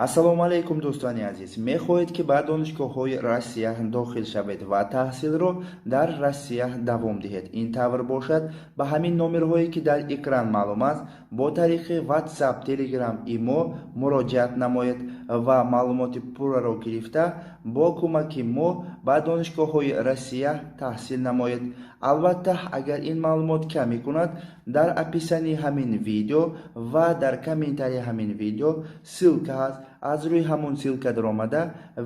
ассалому алейкум дӯстони азиз. Мехоҳед ки ба донишгоҳҳои Россия дохил шавед ва таҳсилро дар Россия давом диҳед. Ин тавр бошад, ба ҳамин номерҳое ки дар экран маълум аст, бо тариқи WhatsApp, Telegram, имо муроҷиат намоед ва маълумоти пурраро гирифта бо кӯмаки мо ба донишгоҳҳои Россия таҳсил намоед. Албатта, агар ин маълумот кам мекунад, дар описании ҳамин видео ва дар комментарии ҳамин видео ссилка ҳаст. аз рӯи ҳамон ссилка даромада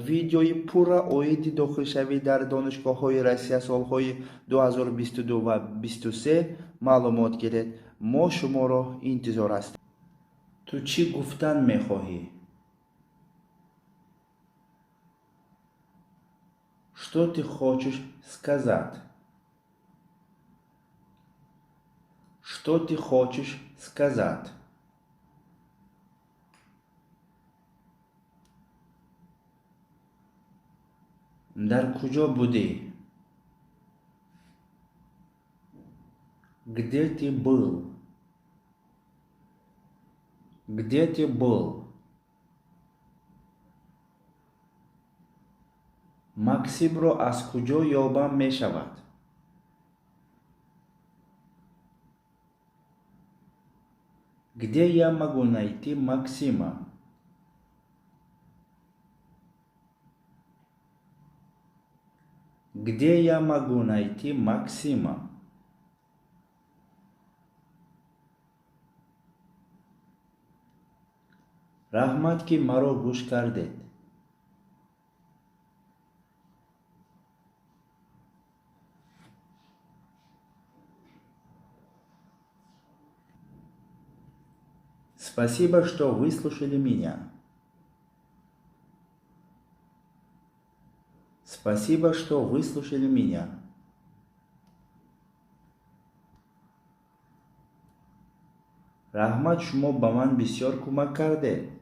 видеои пурра оиди дохилшавӣ дар донишгоҳҳои Россия солҳои 2022 ва 2023 маълумот гиред. мо шуморо интизор ҳастем. ту чӣ гуфтан мехоҳӣ? Что ты хочешь сказать? Что ты хочешь сказать? Дар куҷо будӣ? Где ты был? Где ты был? Максимро аз куҷо ёбам мешавад? Где я могу найти Максима? Где я могу найти Максима? раҳмат ки маро гӯш кардед. Спасибо, что выслушали меня. Спасибо, что выслушали меня. раҳмат, шумо ба ман бисёр кӯмак кардед.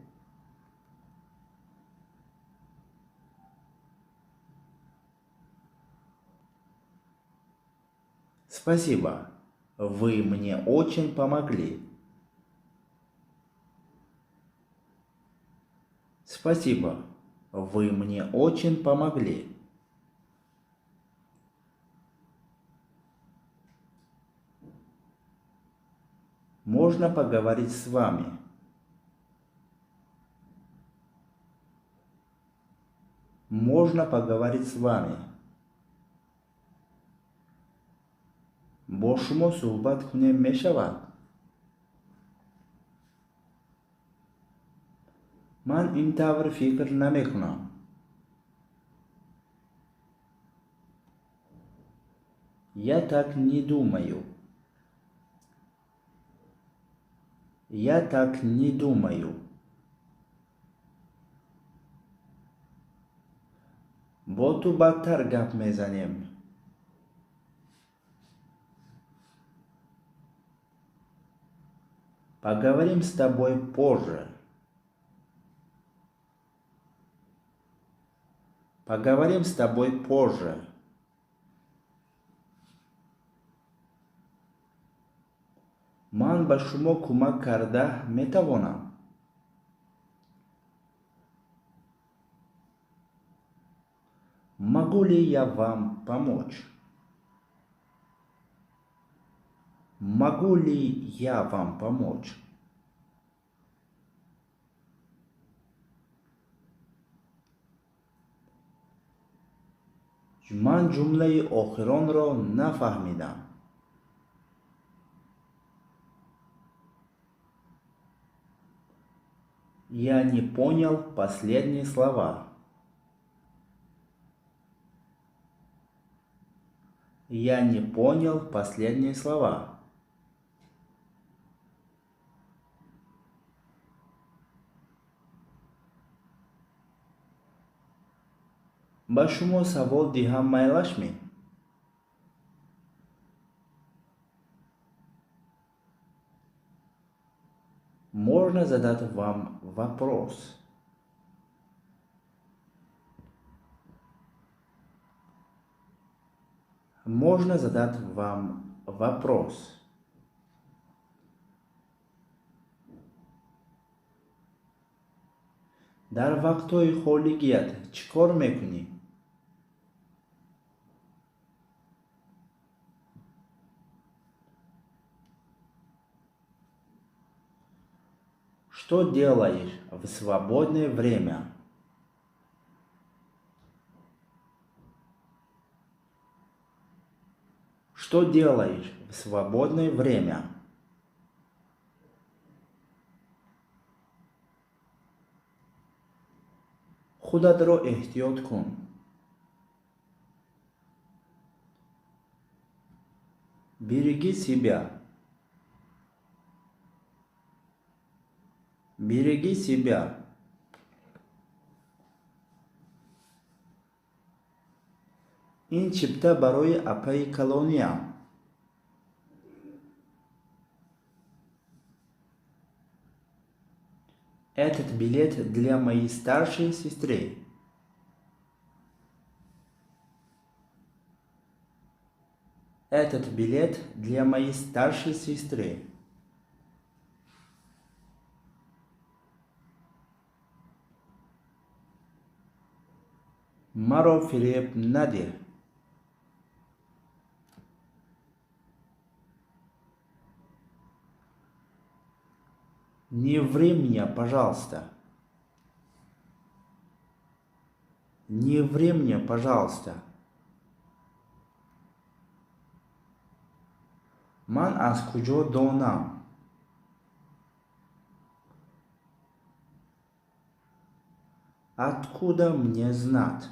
Спасибо, вы мне очень помогли. Спасибо, вы мне очень помогли. Можно поговорить с вами? Можно поговорить с вами? бо шумо суҳбат кунем мешавад? ман ин тавр фикр намекунам. я так не думаю. Я так не думаю. бо ту бадтар гап мезанем. Поговорим с тобой позже. Поговорим с тобой позже. ман ба шумо кӯмак карда метавонам. Могу ли я вам помочь? Могу ли я вам помочь? ман ҷумлаи охиронро нафаҳмидам. Я не понял последние слова. Я не понял последние слова. ба шумо савол диҳам майлашми? Можно задать вам вопрос? Можно задать вам вопрос? дар вақтҳои холигият чӣ кор мекунӣ? Что делаешь в свободное время? Что делаешь в свободное время? худатро эҳтиёт кун. Береги себя. Береги себя. ин чипта барои апаи колониям. Этот билет для моей старшей сестры. Этот билет для моей старшей сестры. маро фиреб наде. Не ври мне, пожалуйста. Не ври мне, пожалуйста. ман аз куҷо донам? Откуда мне знать?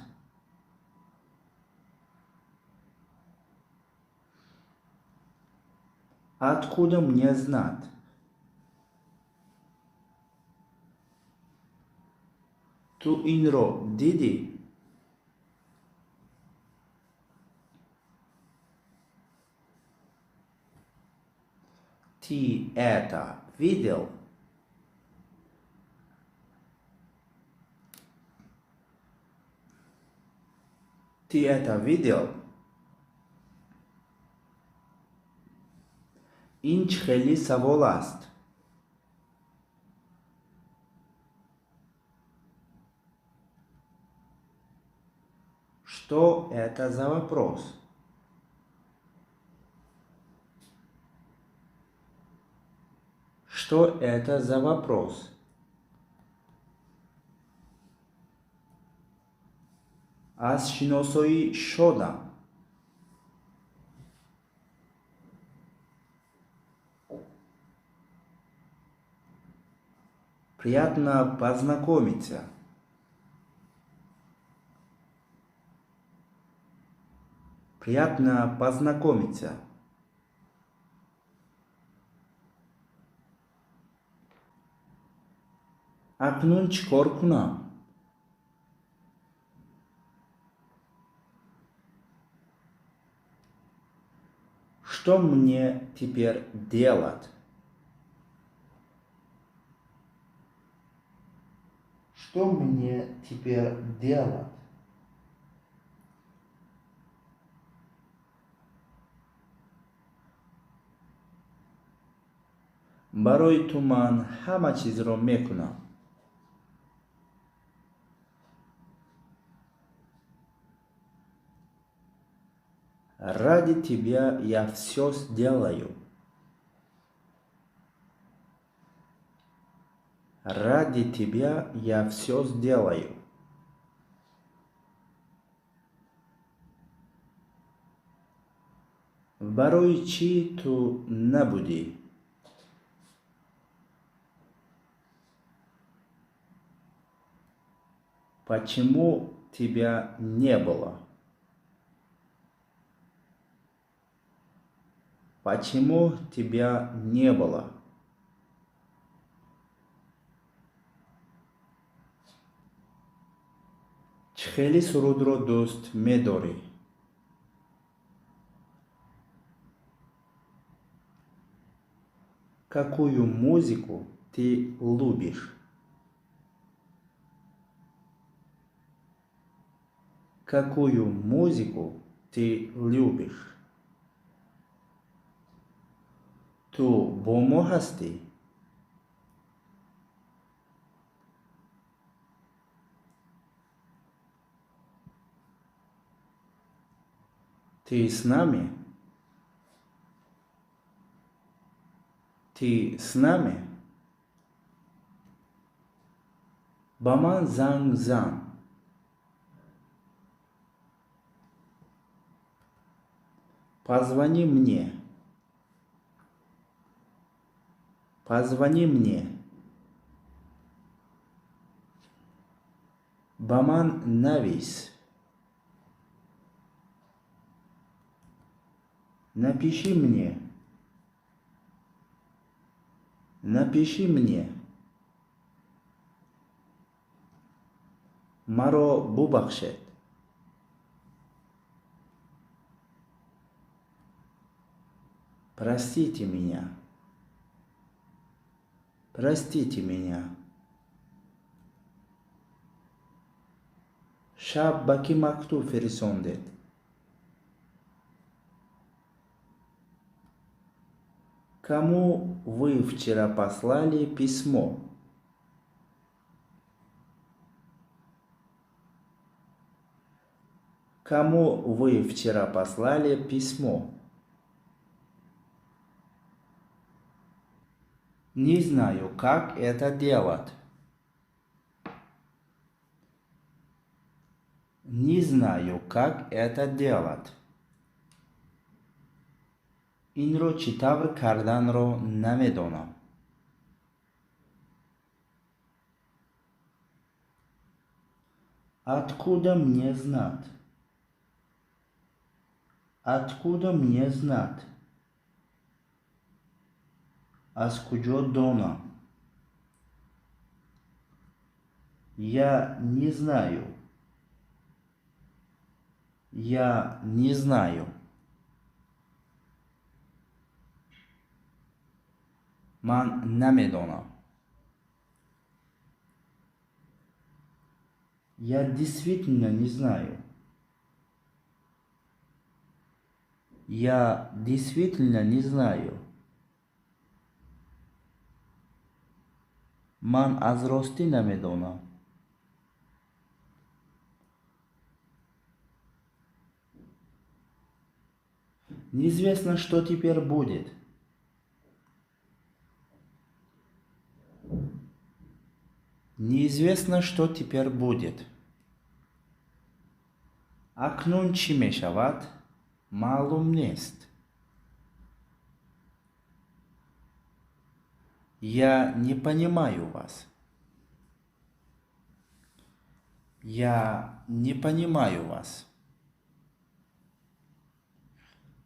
Откуда мне знать? Ту инро диди? Ты это видел? Ты это видел? ин чӣ хели савол аст? Что это за вопрос? Что это за вопрос? аз шиносоӣ шодам. Приятно познакомиться. Приятно познакомиться. акнун чӣ кор кунам? Что мне теперь делать? Что мне теперь делать? барои ту ман ҳама чизро мекунам. ради тебя я все сделаю. ради тебя я все сделаю. барои чӣ ту набудӣ? почему тебя не было? почему тебя не было? чӣ хели сурудро дӯст медорӣ? какую музыку ты любишь? какую музыку ты любишь? ту бо мо ҳастӣ? Ты с нами? Ты с нами? Баман занг зан. Позвони мне. Позвони мне. Баман навис. Напиши мне. Напиши мне. Маро бубахшет. Простите меня. Простите меня. Шаб баки мактуб фирисондед. Кому вы вчера послали письмо? Кому вы вчера послали письмо? Не знаю, как это делать. Не знаю, как это делать. Инро читавр карданро намедонам. Откуда мне знать? Откуда мне знать? Аз куджо донам? Я не знаю. Я не знаю. Ман намедонам. Я действительно не знаю. Я действительно не знаю. Ман аз рости намедонам. Неизвестно, что теперь будет. Неизвестно, что теперь будет. Акнун чи мешавад, маълум нест. Я не понимаю вас. Я не понимаю вас.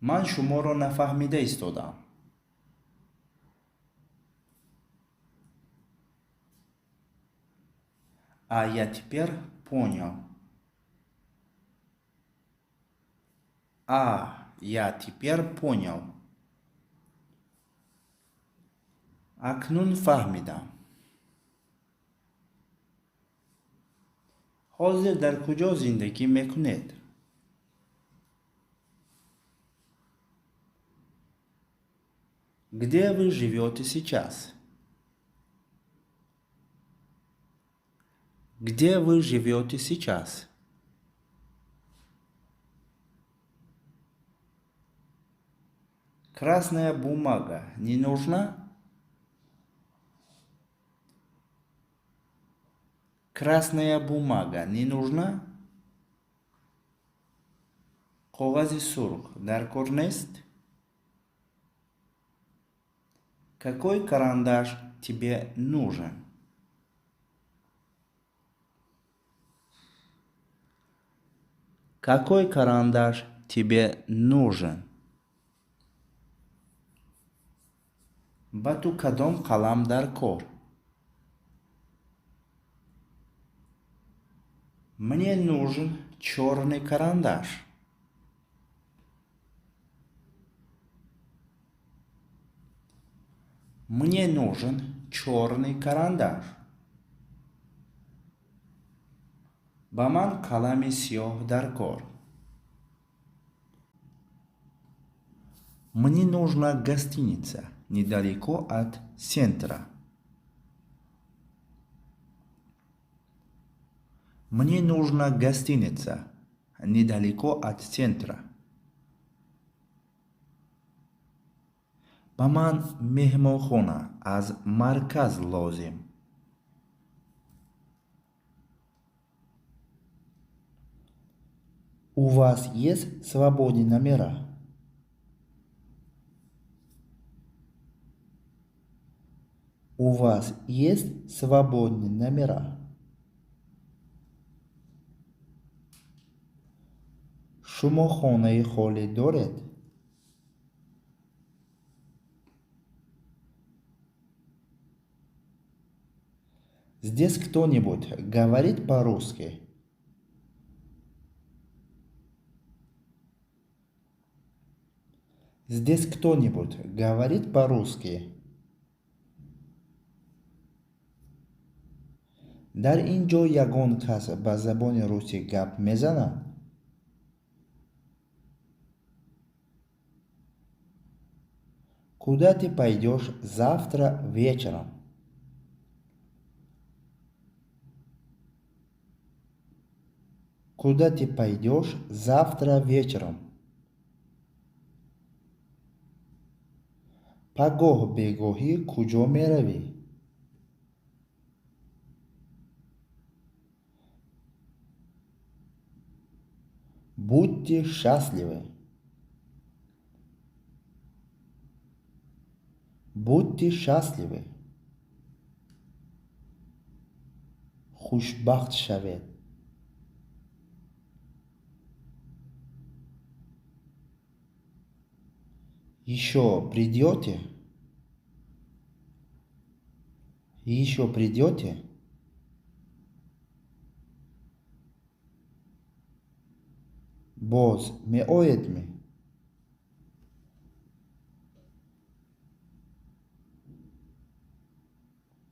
Ман шуморо нафаҳмида истодам. А я теперь понял. А я теперь понял. Акнун фаҳмидам. ҳозир дар куҷо зиндагӣ мекунед? Где вы живете сейчас? Где вы живете сейчас? Красная бумага не нужна? Красная бумага не нужна? Когази сурх дар кор нест? Какой карандаш тебе нужен? Какой карандаш тебе нужен? ба ту кадом қалам дар кор? Мне нужен черный карандаш. Мне нужен черный карандаш. Ба ман қалами сиёҳ дар кор. Мне нужна гостиница недалеко от центра. Мне нужна гостиница недалеко от центра. ба ман меҳмонхона аз марказ лозим. У вас есть свободные номера? У вас есть свободные номера? шумо хонаи холӣ доред? Здесь кто-нибудь говорит по-русски? Здесь кто-нибудь говорит по-русски? дар ин ҷо ягон кас ба забони русӣ гап мезанад? Куда ты пойдешь завтра вечером? Куда ты пойдешь завтра вечером? Па гоҳ-бегоҳӣ куҷо меравӣ? Будьте счастливы. Будьте счастливы. хушбахт шавед. Еще придете? Еще придете? боз меоедми?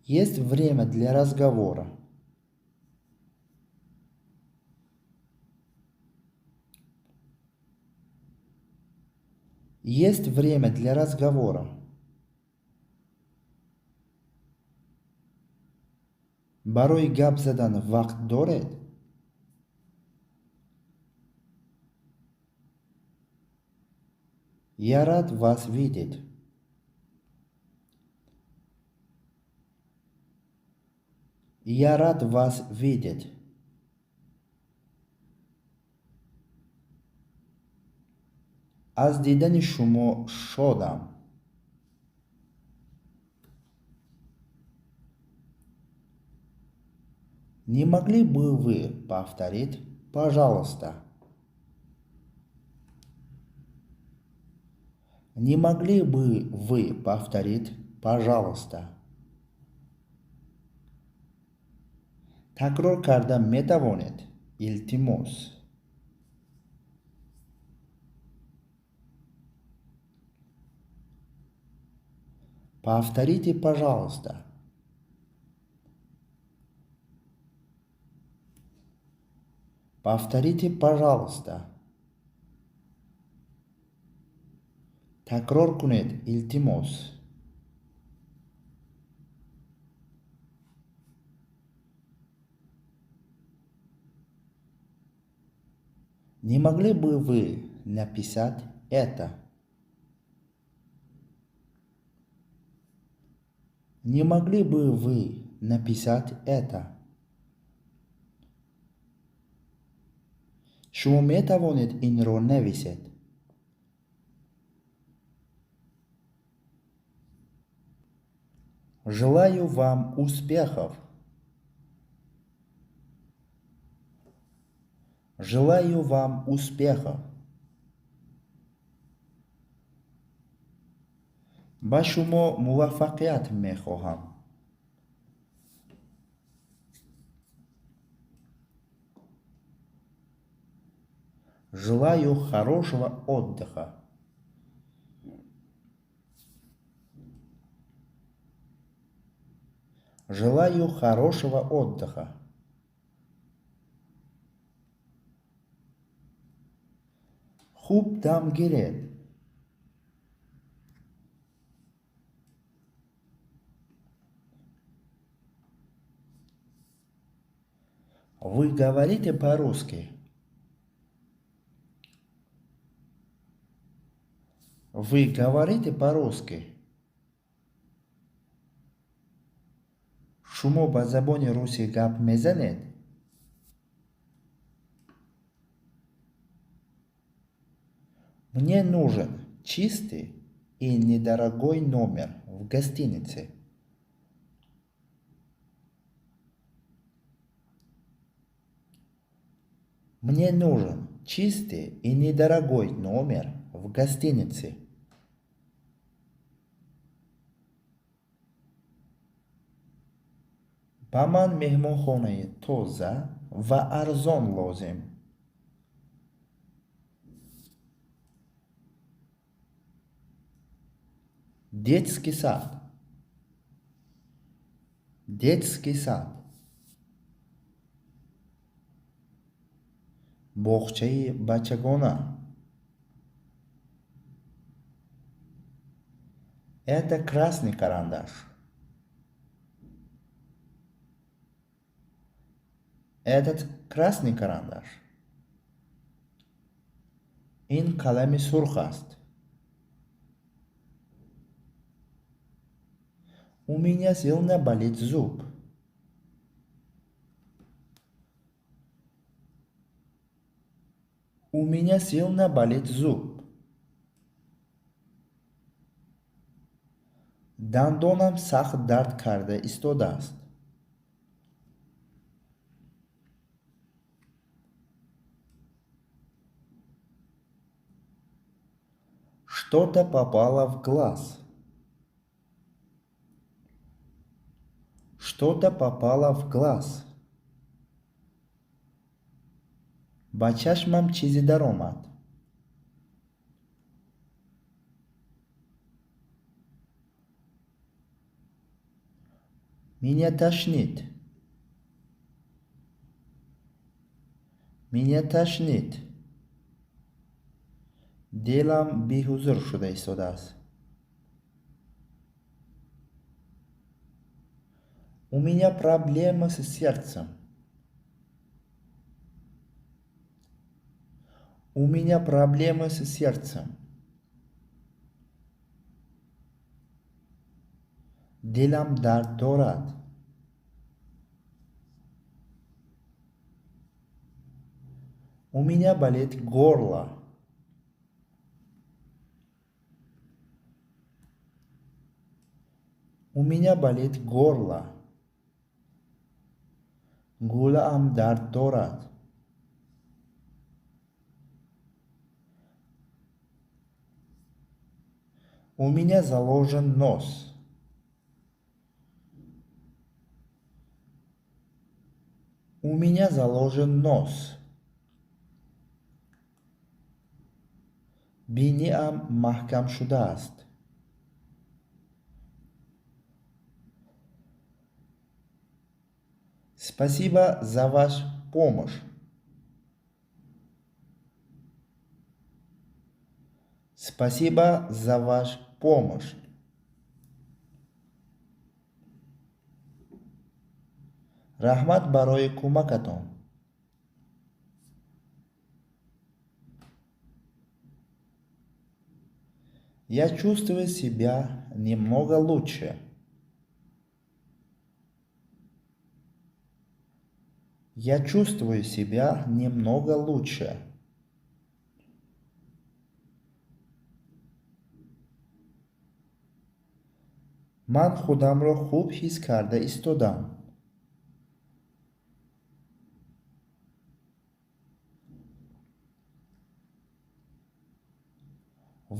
Есть время для разговора? Есть время для разговора? барои гап задан вақт доред? Я рад вас видеть. Я рад вас видеть. аз дидани шумо шодам. Не могли бы вы повторить, пожалуйста? Не могли бы вы повторить, пожалуйста? такрор кардан метавонед? илтимос. Повторите, пожалуйста. Повторите, пожалуйста. такрор кунед, илтимос. Не могли бы вы написать это? Не могли бы вы написать это? шумо метавонед инро нависед? желаю вам успехов. желаю вам успехов. ба шумо муваффақият мехоҳам. желаю хорошего отдыха. желаю хорошего отдыха. хуб дам гиред. Вы говорите по-русски? Вы говорите по-русски? шумо ба забони русӣ гап мезанед? Мне нужен чистый и недорогой номер в гостинице. Мне нужен чистый и недорогой номер в гостинице. ба ман меҳмонхонаи тоза ва арзон лозим. Детский сад. Детский сад. боғчаи бачагона. Это красный карандаш. Этот красный карандаш. Ин қалами сурх аст. У меня сильно болит зуб. У меня сильно болит зуб. дандонам сахт дард карда истодааст. Что-то попало в глаз. Что-то попало в глаз. ба чашмам чизе даромад. Меня тошнит. Меня тошнит. Делам беҳузур шуда истодааст. У меня проблемы с сердцем. У меня проблемы с сердцем. Дилам дард дорад. У меня болит горло. У меня болит горло. Гулаам дард дорад. У меня заложен нос. У меня заложен нос. бинеам маҳкам шудааст. Спасибо за ваш помощь. Спасибо за ваш помощь. раҳмат барои кӯмакатон. Я чувствую себя немного лучше. Я чувствую себя немного лучше. ман худамро хуб ҳис карда истодам.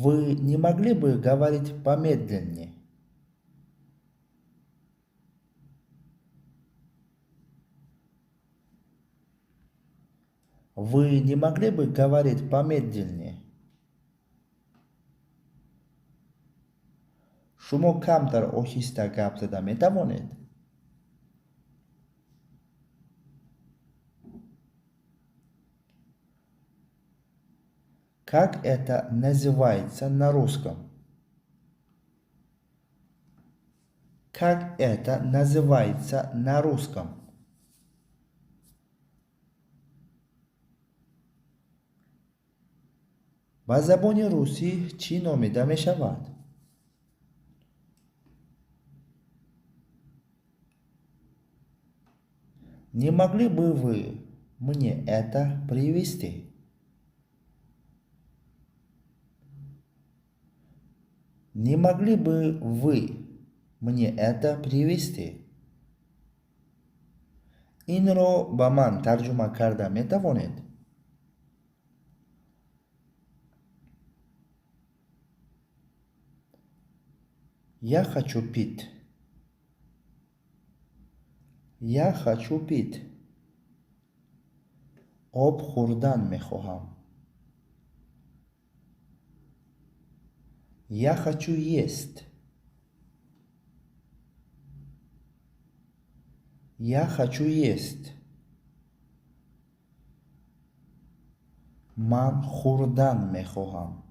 Вы не могли бы говорить помедленнее? Вы не могли бы говорить помедленнее? шумо камтар оҳиста гап зада метавонед? Как это называется на русском? Как это называется на русском? ба забони русӣ чӣ номида мешавад? Не могли бы вы мне это привезти? Не могли бы вы мне это привезти? Инро ба ман тарҷума карда метавонед? Я хочу пить. Я хочу пить. об хурдан мехоҳам. Я хочу есть. Я хочу есть. Ман хурдан мехоҳам.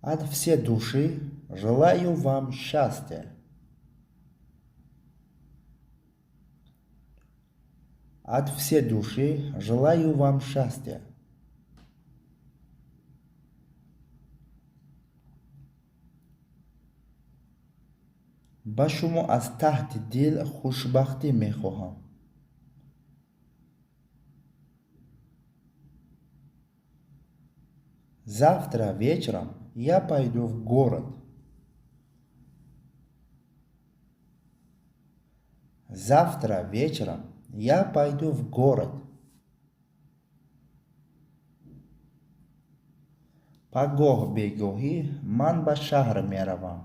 От всей души желаю вам счастья. От всей души желаю вам счастья. ба шумо аз таҳти дил хушбахтӣ мехоҳам. Завтра вечером я пойду в город. Завтра вечером я пойду в город. Па гоҳ-бегоҳӣ ман ба шаҳр меравам.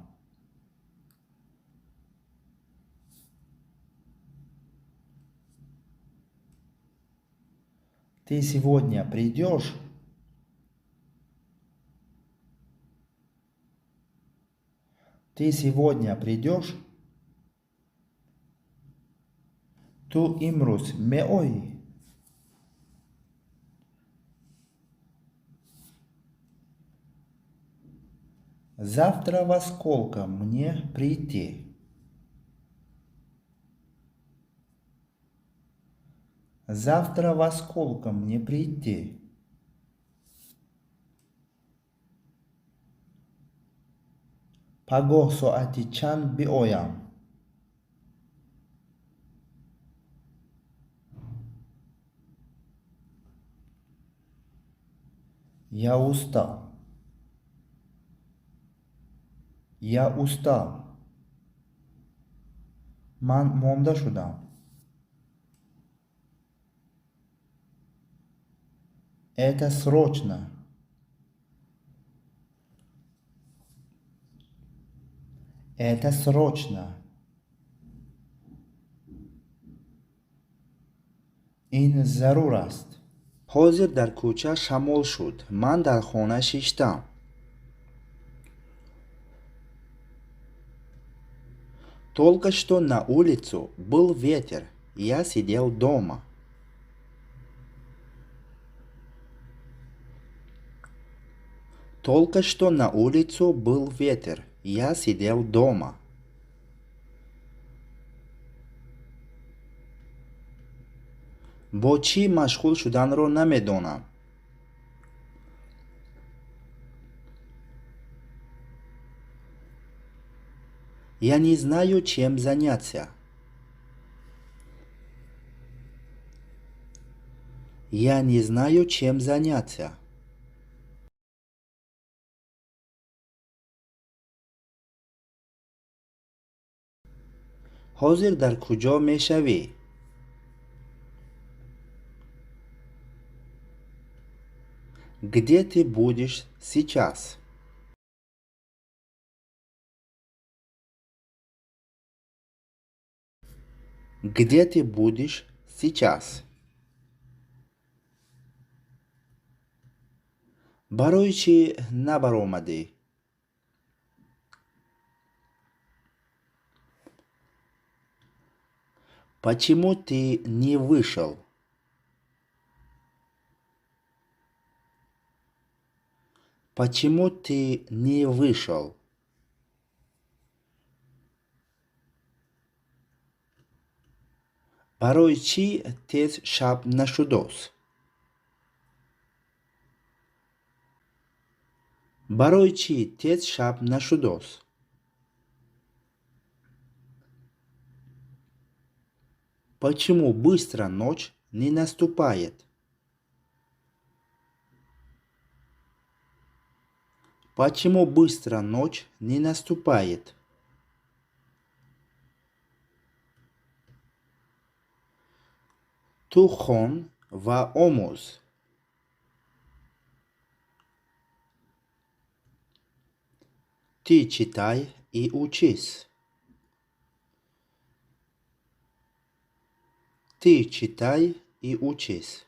Ты сегодня придешь? Ты сегодня придешь? Ту имрӯз меоӣ? Завтра во сколько мне прийти? Завтра во сколько мне прийти? Па гоҳ соати чанд биоям? Я устал. Я устал. Ман монда шудам. Это срочно. Это срочно. Ин зарур аст. ҳозир дар кӯча шамол шуд. Ман дар хона шиштам. Только что на улицу был ветер. Я сидел дома. Только что на улицу был ветер. Я сидел дома. Бо чӣ машғул шуданро намедонам. Я не знаю, чем заняться. Я не знаю, чем заняться. ҳозир дар куҷо мешавӣ? Где ты будешь сейчас? Где ты будешь сейчас? барои чӣ набаромадӣ? Почему ты не вышел? Почему ты не вышел? барои чӣ тез шаб нашудост? барои чӣ тез шаб нашудост? Почему быстро ночь не наступает? Почему быстро ночь не наступает? Tu хон ва омуз. Ты читай и учись. Ты читай и учись.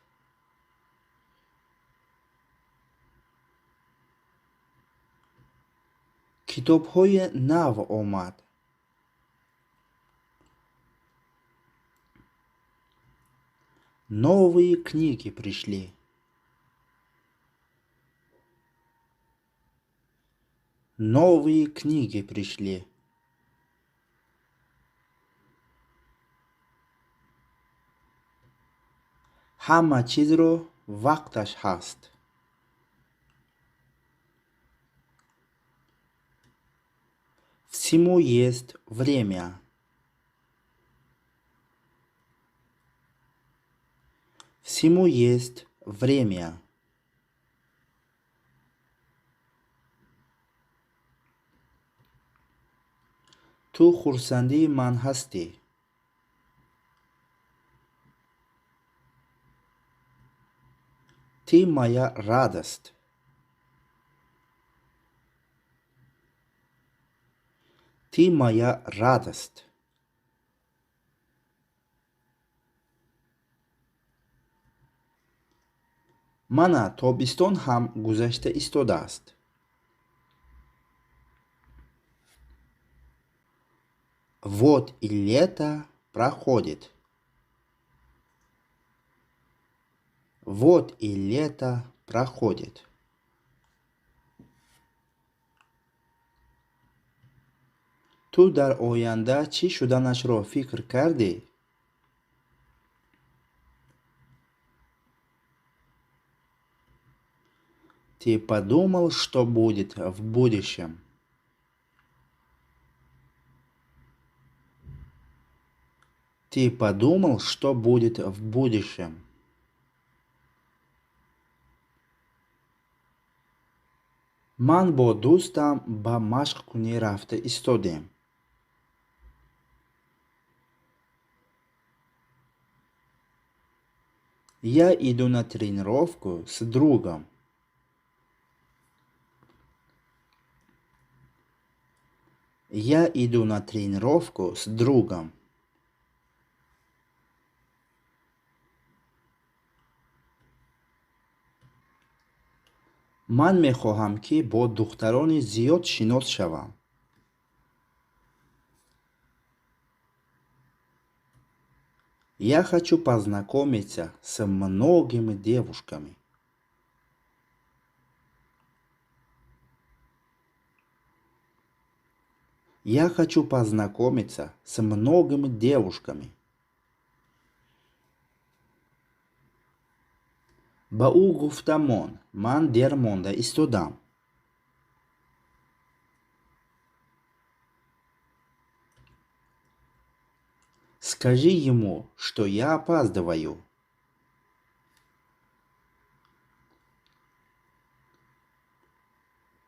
کتاب‌های نو آمد. Новые книги пришли. Новые книги пришли. همه چیز رو وقتش هست. Всему есть время. Всему есть время. تو خورسندی من هستی. Ты моя радость. Ты моя радость. Мана тобистон ҳам гузашта истодааст. Вот и лето проходит. Вот и лето проходит. ту дар оянда чӣ шуданашро фикр кардӣ? Ты подумал, что будет в будущем? Ты подумал, что будет в будущем? ман бо дӯстам ба машқкунӣ рафта истодем. Я иду на тренировку с другом. Я иду на тренировку с другом. ман мехоҳам ки бо духтарони зиёд шинос шавам. Я хочу познакомиться с многими девушками. Я хочу познакомиться с многими девушками. ба ӯ гуфтам ман дер монда истодам. Скажи ему, что я опаздываю.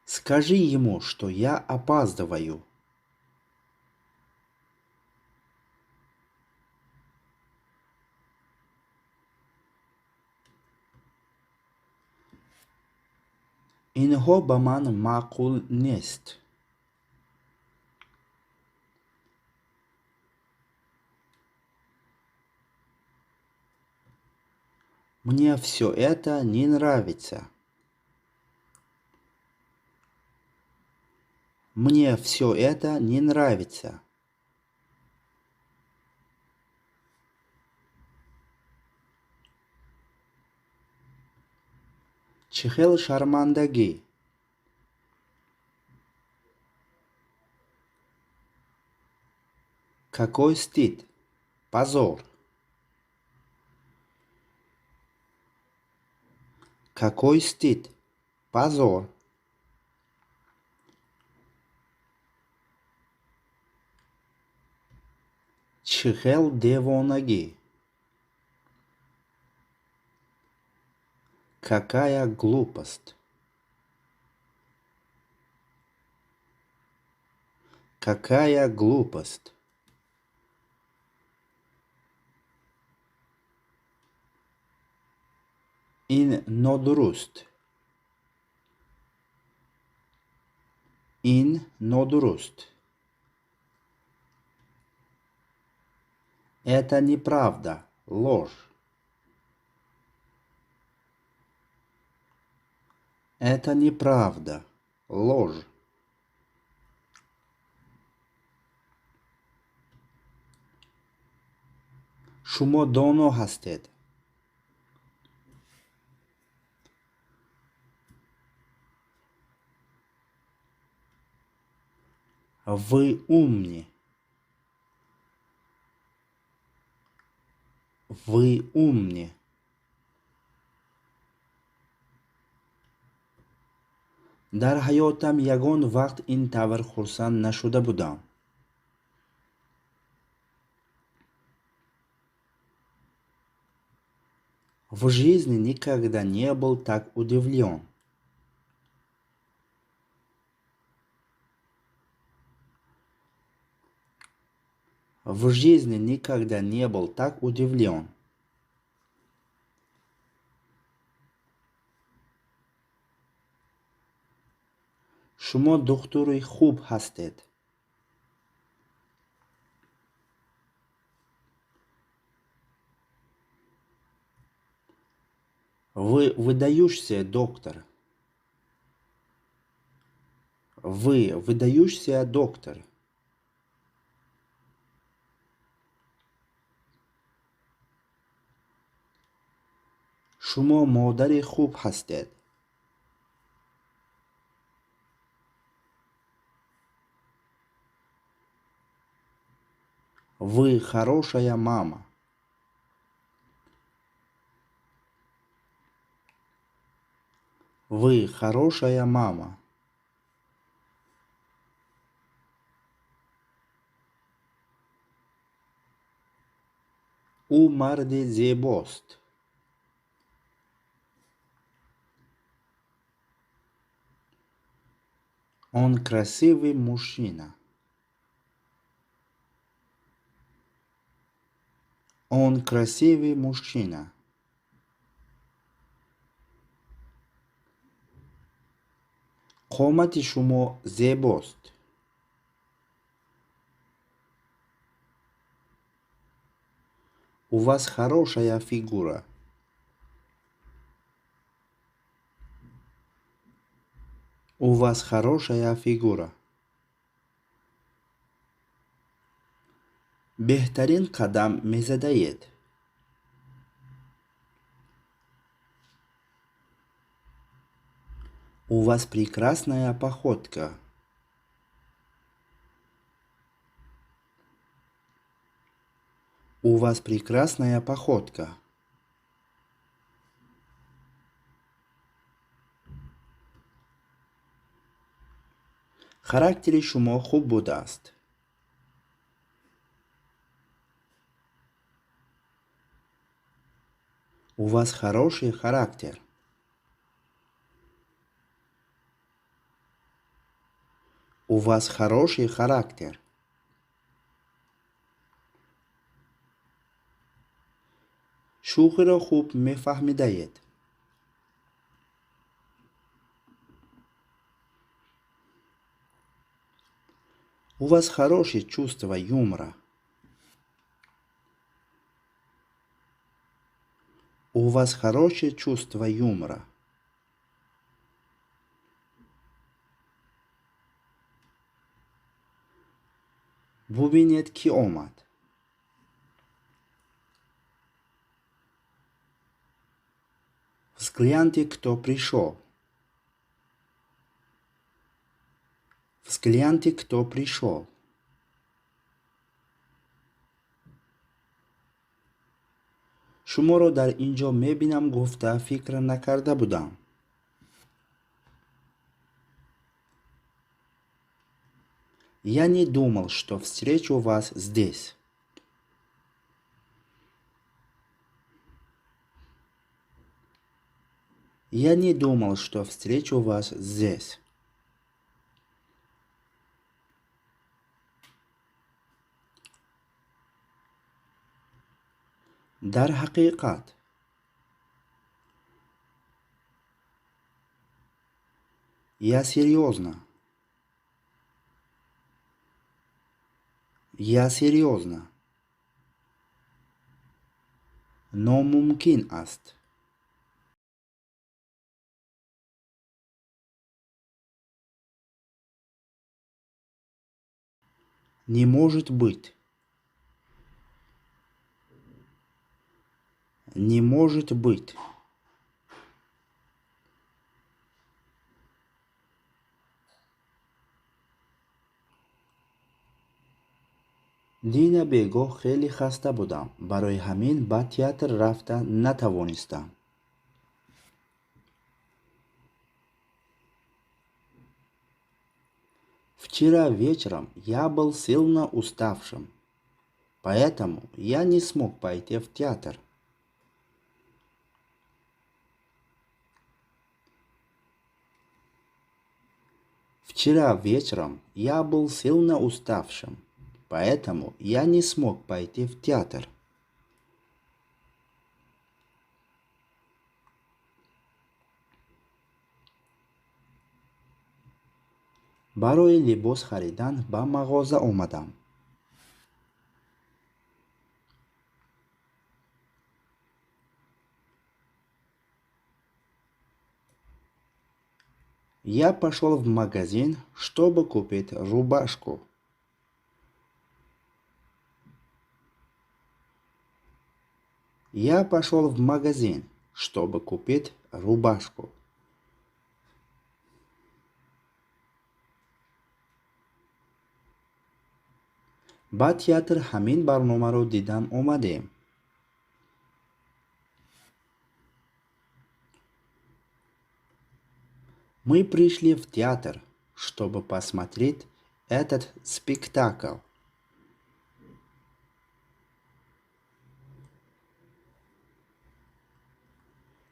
Скажи ему, что я опаздываю. инҳо ба ман маъқул нест. Мне все это не нравится. Мне все это не нравится. чӣ хел шармандагӣ. Какой стыд, позор. Какой стыд, позор. чихел девонагӣ. Какая глупость. Какая глупость. Ин нодуруст. Ин нодуруст. Это неправда, ложь. Это неправда, ложь. Шумо доно ҳастед. Вы умни. Вы умни. дар ҳаётам ягон вақт ин тавр хурсанд нашуда будам. В жизни никогда не был так удивлен. В жизни никогда не был так удивлен. Шумо духтури хуб ҳастед. Вы выдающийся доктор. Вы выдающийся доктор. шумо модари хуб ҳастед. Вы хорошая мама. Вы хорошая мама. У марди зебост. Он красивый мужчина. Он красивый мужчина. қомати шумо зебост. У вас хорошая фигура. У вас хорошая фигура. беҳтарин қадам мезадаед. У вас прекрасная походка. У вас прекрасная походка. характери шумо хуб будааст. У вас хороший характер. У вас хороший характер. шӯхиро хуб мефаҳмидаед. У вас хорошее чувство юмора. У вас хорошее чувство юмора. бубинед ки омад. Взгляньте, кто пришел. Взгляньте, кто пришел. шуморо дар инҷо мебинам гуфта фикр накарда будам. Я не думал, что встречу вас здесь. Я не думал, что встречу вас здесь. Дар ҳақиқат. Я серьезно. Я серьезно. Но мумкин аст. Не может быть. Не может быть. Дина бегоҳ хеле хаста будам. Барои ҳамин ба театр рафта натавонистам. Вчера вечером я был сильно уставшим, поэтому я не смог пойти в театр. Вчера вечером я был сильно уставшим, поэтому я не смог пойти в театр. барои либос харидан ба мағоза омадам. Я пошел в магазин, чтобы купить рубашку. Я пошел в магазин, чтобы купить рубашку. ба театр ҳамин барномаро дидан омадем. Мы пришли в театр, чтобы посмотреть этот спектакль.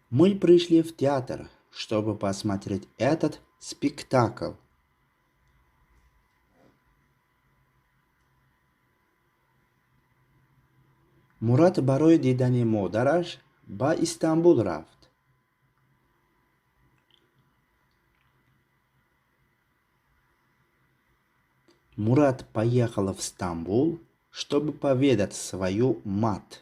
Мы пришли в театр, чтобы посмотреть этот спектакль. Мурад барои дидани модараш ба Истанбул рафт. Мурад поехал в Стамбул, чтобы повидать свою мать.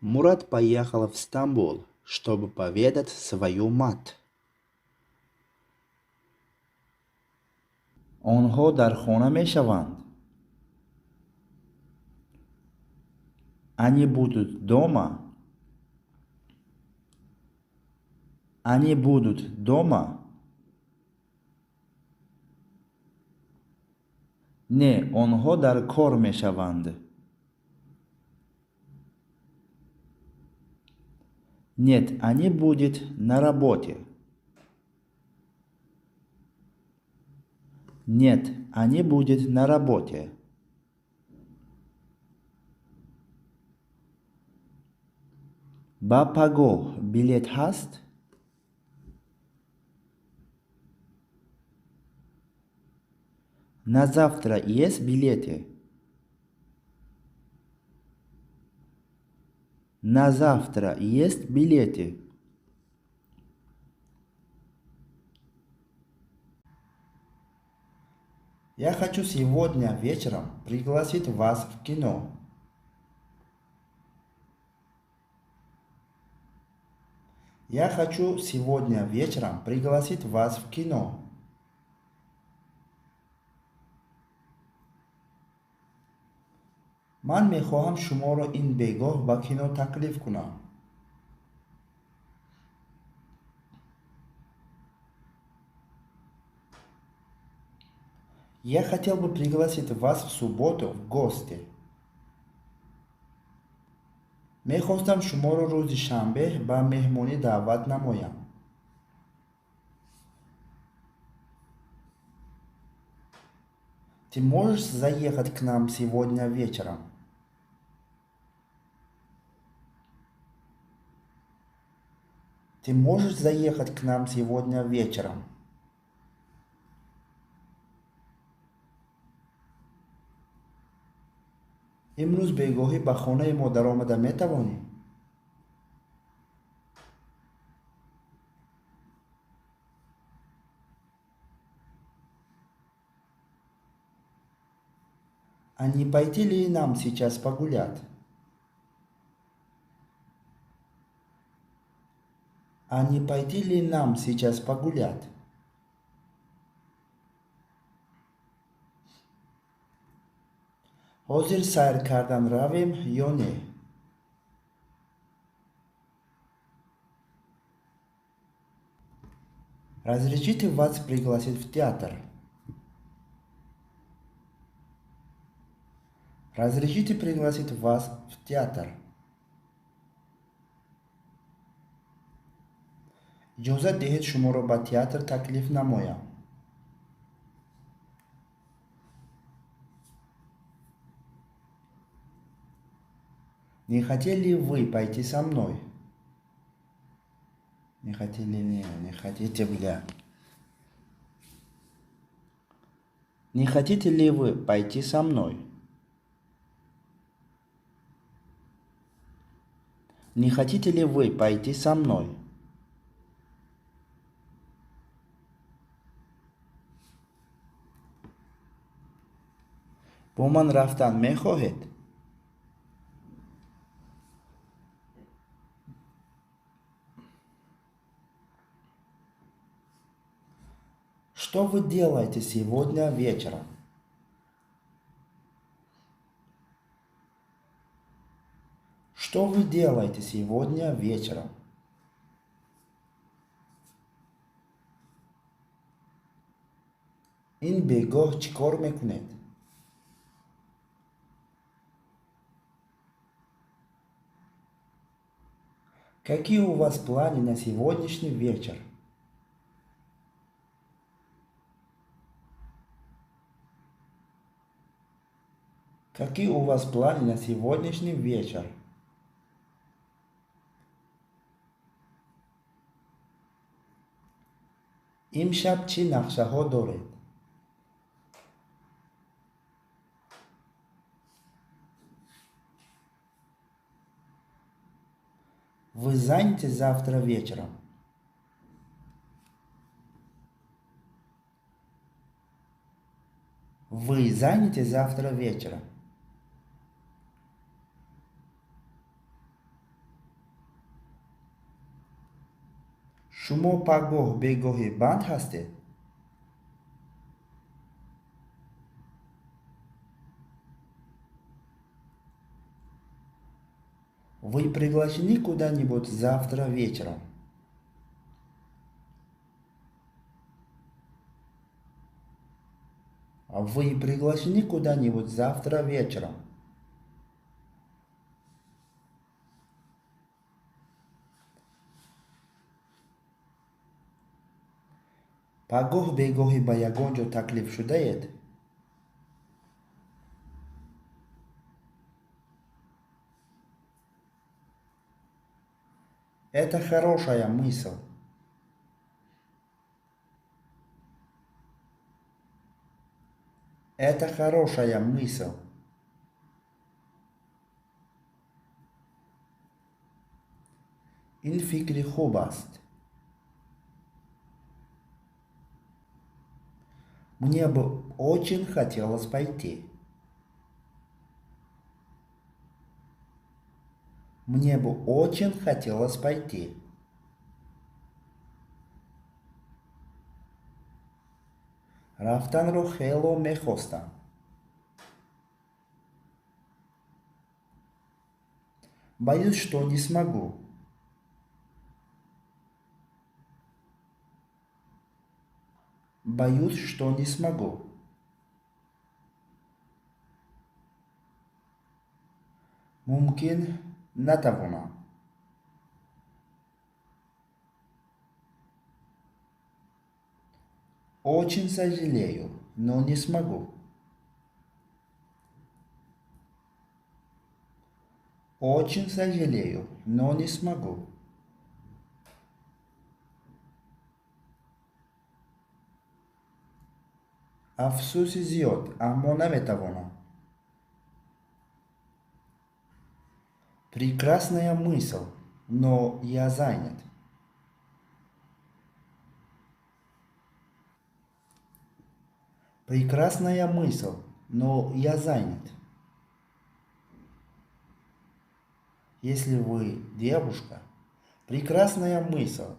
Мурад поехал в Стамбул, чтобы повидать свою мать. онҳо дар хона мешаванд. Они будут дома. Они будут дома. Не, онҳо дар кор мешаванд. Нет, они будут на работе. Нет, они будут на работе. Ба пагоҳ билет ҳаст? На завтра есть билеты? На завтра есть билеты? Я хочу сегодня вечером пригласить вас в кино. Я хочу сегодня вечером пригласить вас в кино. ман мехоҳам шуморо ин бегоҳ ба кино таклиф кунам. Я хотел бы пригласить вас в субботу в гости. мехостам шуморо рӯзи шанбе ба меҳмонӣ даъват намоям. Ты можешь заехать к нам сегодня вечером? Ты можешь заехать к нам сегодня вечером? امروز بگاهی به خانه مادر آمده میتوانی؟ А не пойти ли нам сейчас погулять? А не пойти ли нам сейчас погулять? حاضر سیر کردن رویم یا نه؟ Разрешите вас пригласить в театр? Разрешите пригласить вас в театр? اجازت دهید شما را به تئاتر تکلیف نمایم. Не хотели ли вы пойти со мной? Не хотели ли, не хотите, бля. Не хотите ли вы пойти со мной? Не хотите ли вы пойти со мной? با من رفتن میخواهید؟ Что вы делаете сегодня вечером? Что вы делаете сегодня вечером? این بگاه چیکار میکنید؟ Какие у вас планы на сегодняшний вечер? Какие у вас планы на сегодняшний вечер? امشب چی نقشه ها دارید؟ Вы заняты завтра вечером? Вы заняты завтра вечером? شما پگاه بگاهی بند هستید؟ Вы приглашены куда-нибудь завтра вечером? Вы приглашены куда-нибудь завтра вечером? پگاه بگاهی به یگان جا تکلیف شده اید؟ Это хорошая мысль. Это хорошая мысль. این فکر خوب است. Мне бы очень хотелось пойти. Мне бы очень хотелось пойти. رفتن رو خیلی میخواستم. Боюсь, что не смогу. Боюсь, что не смогу. ممكن نتوانم. Очень сожалею, но не смогу. Очень сожалею, но не смогу. афсуси зиёд, аммо наметавонам. Прекрасная мысль, но я занят. Прекрасная мысль, но я занят. Если вы девушка, прекрасная мысль,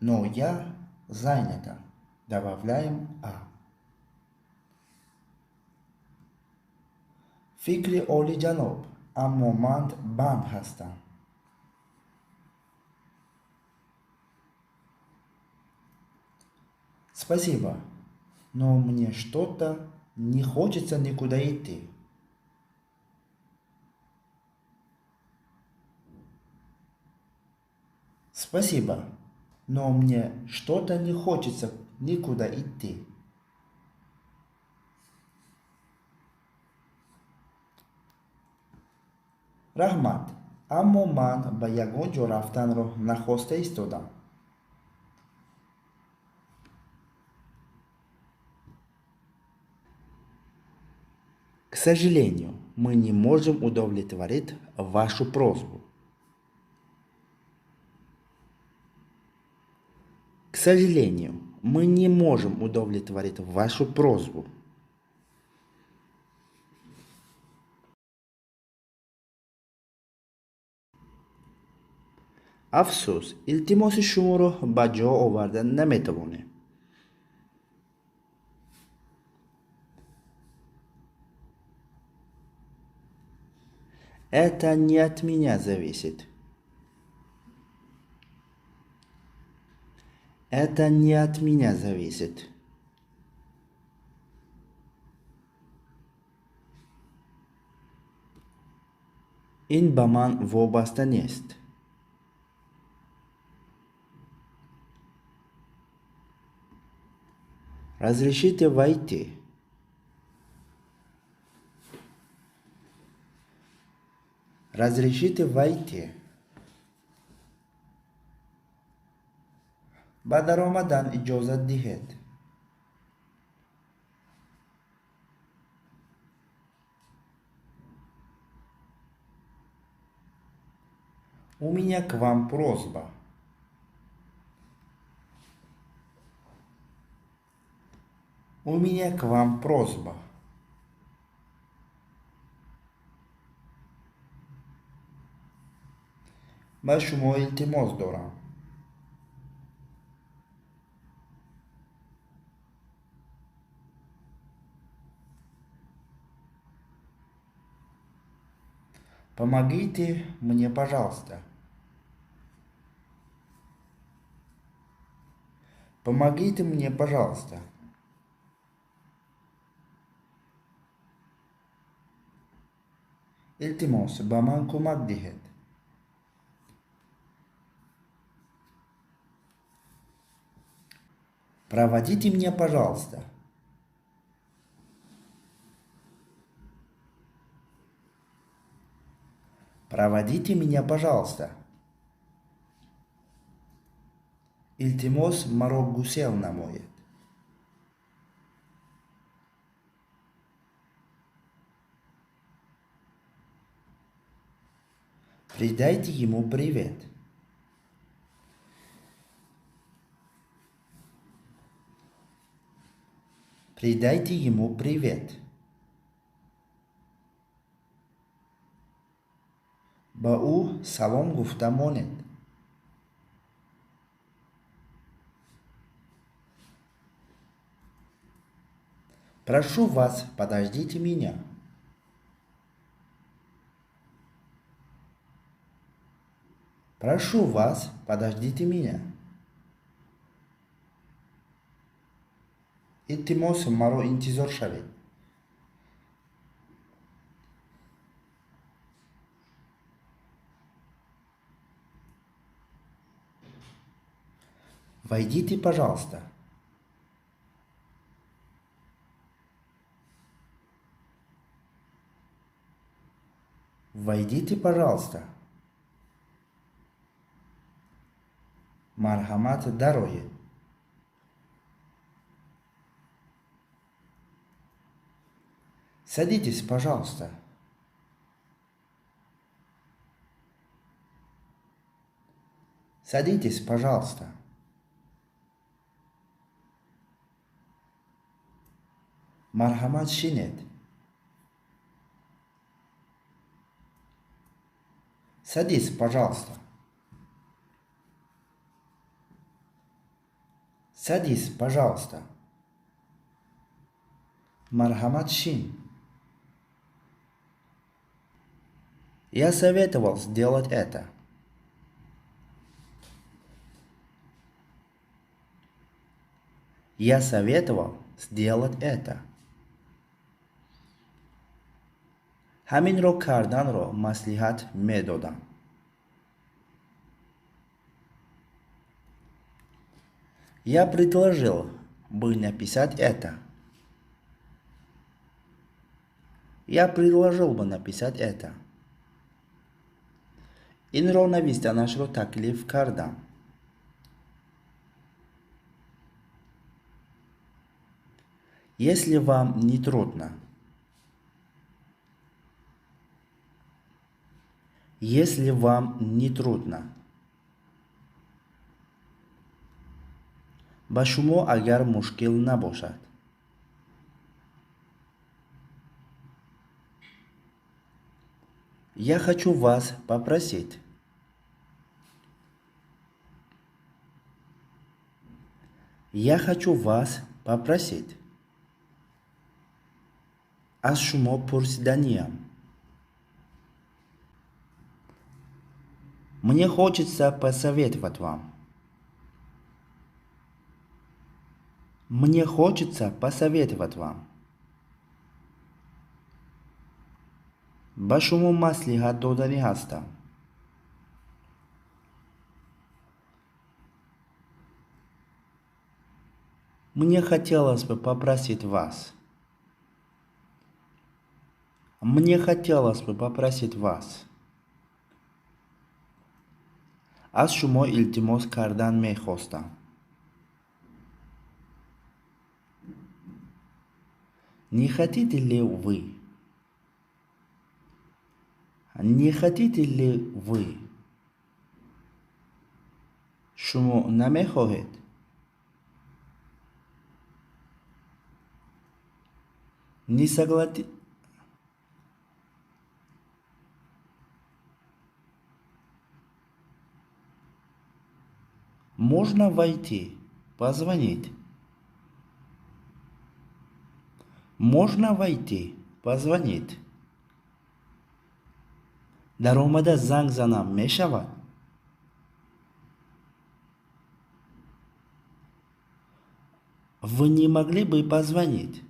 но я занята. Добавляем «а». Фикри оли джаноб, аммо ман банд ҳастам. Спасибо, но мне что-то не хочется никуда идти. Спасибо, но мне что-то не хочется никуда идти. Раҳмат, аммо ман ба ягон ҷо рафтанро нахоста истодам. К сожалению, мы не можем удовлетворить вашу просьбу. К сожалению, мы не можем удовлетворить вашу просьбу. афсус, илтимоси шуморо ба ҷо оварда наметавонем. Это не от меня зависит. Это не от меня зависит. Ин ба ман вобаста нест. Разрешите войти. Разрешите войти. ба даромадан иҷозат диҳед. У меня к вам просьба. У меня к вам просьба. ба шумо илтимос дорам. Помогите мне, пожалуйста. Помогите мне, пожалуйста. илтимос, ба ман кӯмак диҳед. Проводите меня, пожалуйста. Проводите меня, пожалуйста. илтимос, маро гусел намоед. Передайте ему привет. Передайте ему привет. ба ӯ салом гуфта монед. Прошу вас, подождите меня. Прошу вас, подождите меня. илтимос, маро интизор шавед. Войдите, пожалуйста. Войдите, пожалуйста. Марҳамат дароед. Садитесь, пожалуйста. Садитесь, пожалуйста. Мархамат шинет. Садись, пожалуйста. Садись, пожалуйста. Мархамат шин. Я советовал сделать это. Я советовал сделать это. Ҳаминро карданро маслиҳат медодам. Я предложил бы написать это. Я предложил бы написать это. Инро навистанашро таклиф кардам. Если вам не трудно. Если вам не трудно. ба шумо агар мушкил набошад. Я хочу вас попросить. Я хочу вас попросить. Аз шумо пурсиданиям. Мне хочется посоветовать вам. Мне хочется посоветовать вам. ба шумо маслиҳат доданӣ ҳастам. Мне хотелось бы попросить вас. Мне хотелось бы попросить вас. аз шумо илтимос кардан мехостам. Не хотите ли вы? Не хотите ли вы? шумо намехоҳед? Не согласитесь? Можно войти, позвонить. Можно войти, позвонить. дар омада занг занам мешавад? Вы не могли бы позвонить?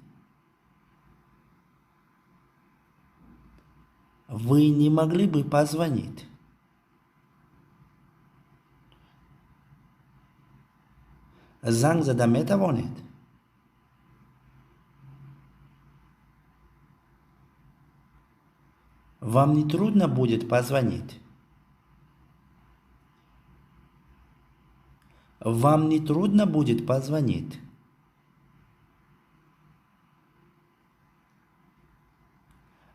Вы не могли бы позвонить? занг зада метавонед? Вам не трудно будет позвонить? Вам не трудно будет позвонить?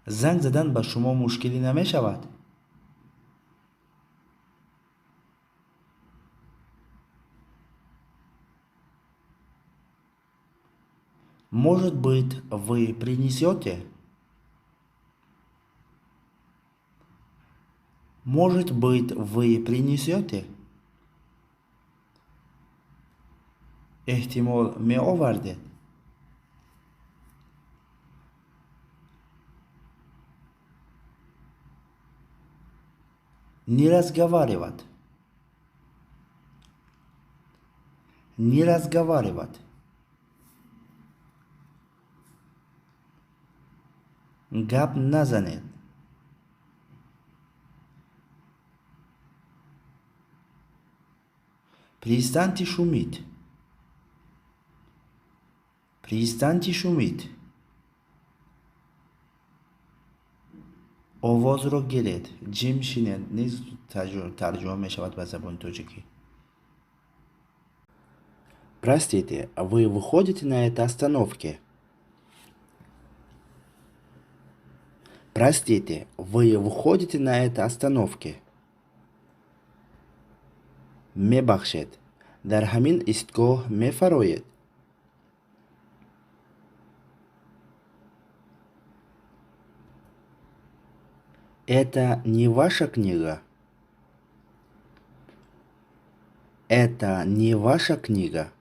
занг задан ба шумо мушкилӣ намешавад? Может быть, вы принесете? Может быть, вы принесете? Эҳтимол меовардед? Не разговаривать. Не разговаривать. гап назанед. Перестаньте шумить. Перестаньте шумить. овозро гиред. ҷим шинед. Низ тарҷума мешавад ба забони тоҷикӣ. Простите, вы выходите на этой остановке? Простите, вы выходите на этой остановке? Мебахшет. Дар ҳамин истгоҳ мефароед? Это не ваша книга? Это не ваша книга?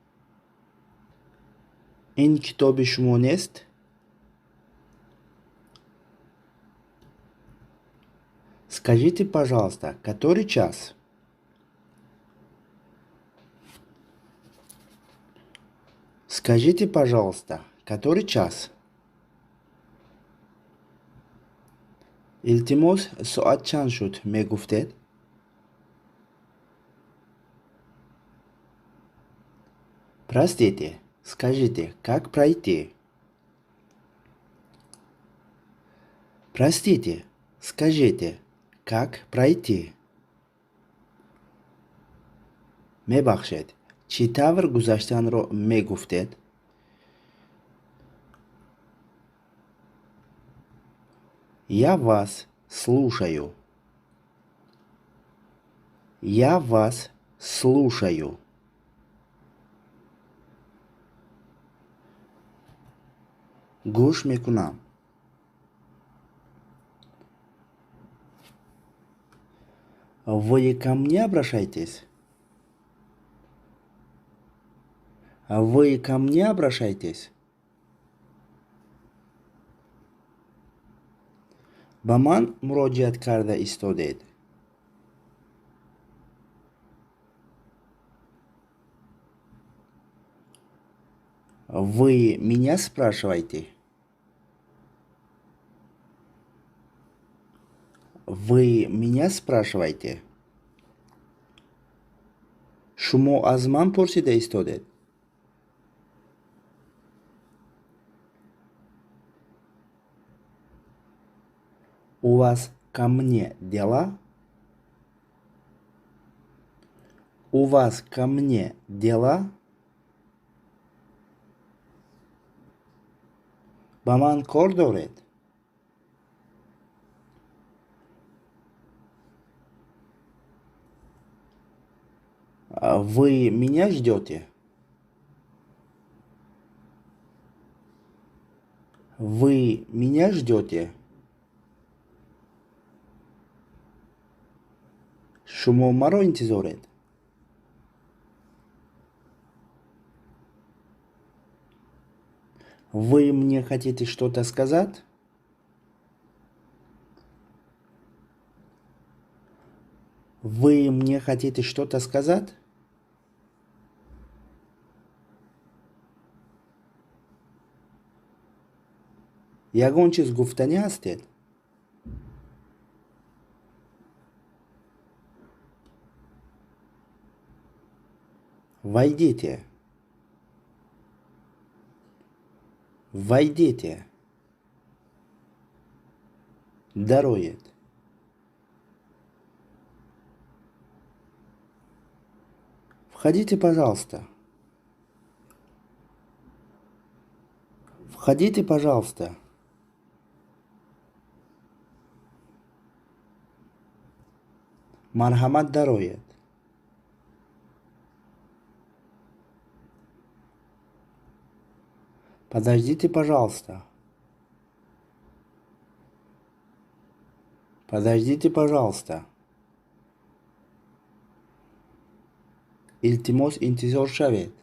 Ин китоби шумо нест? Скажите, пожалуйста, который час? Скажите, пожалуйста, который час? Илтимос, соат чанд шуд мегуфтед? Простите, скажите, как пройти? Простите, скажите, как пройти? Мебахшед, чӣ тавр гузаштанро мегуфтед? Я вас слушаю. Я вас слушаю. Гуш мекунам. Вы ко мне обращаетесь? Вы ко мне обращаетесь? ба ман муроҷиат карда истодед? Вы меня спрашиваете? Вы меня спрашиваете? Шумо аз ман пурсида истодед? У вас ко мне дела? У вас ко мне дела? Ба ман кор доред? Вы меня ждете? Вы меня ждете? Шумо маро интизоред? Вы мне хотите что-то сказать? Вы мне хотите что-то сказать? Ягон чиз гуфтанӣ ҳастед? Войдите. Войдите. Дароед. Входите, пожалуйста. Входите, пожалуйста. Марҳамат дароед. Подождите, пожалуйста. Подождите, пожалуйста. Илтимос интизор шавед.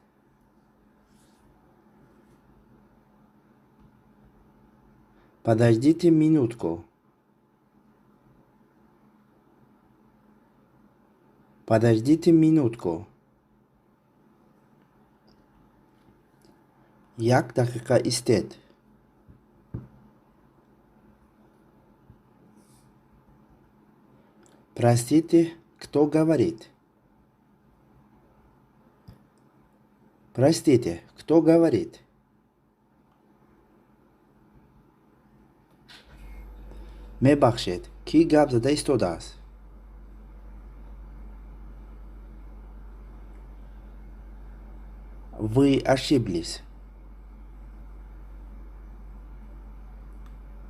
Подождите минутку. Подождите минутку. Як дақиқа истед. Простите, кто говорит? Простите, кто говорит? Мебахшед, ки гап зада истодааст? Вы ошиблись.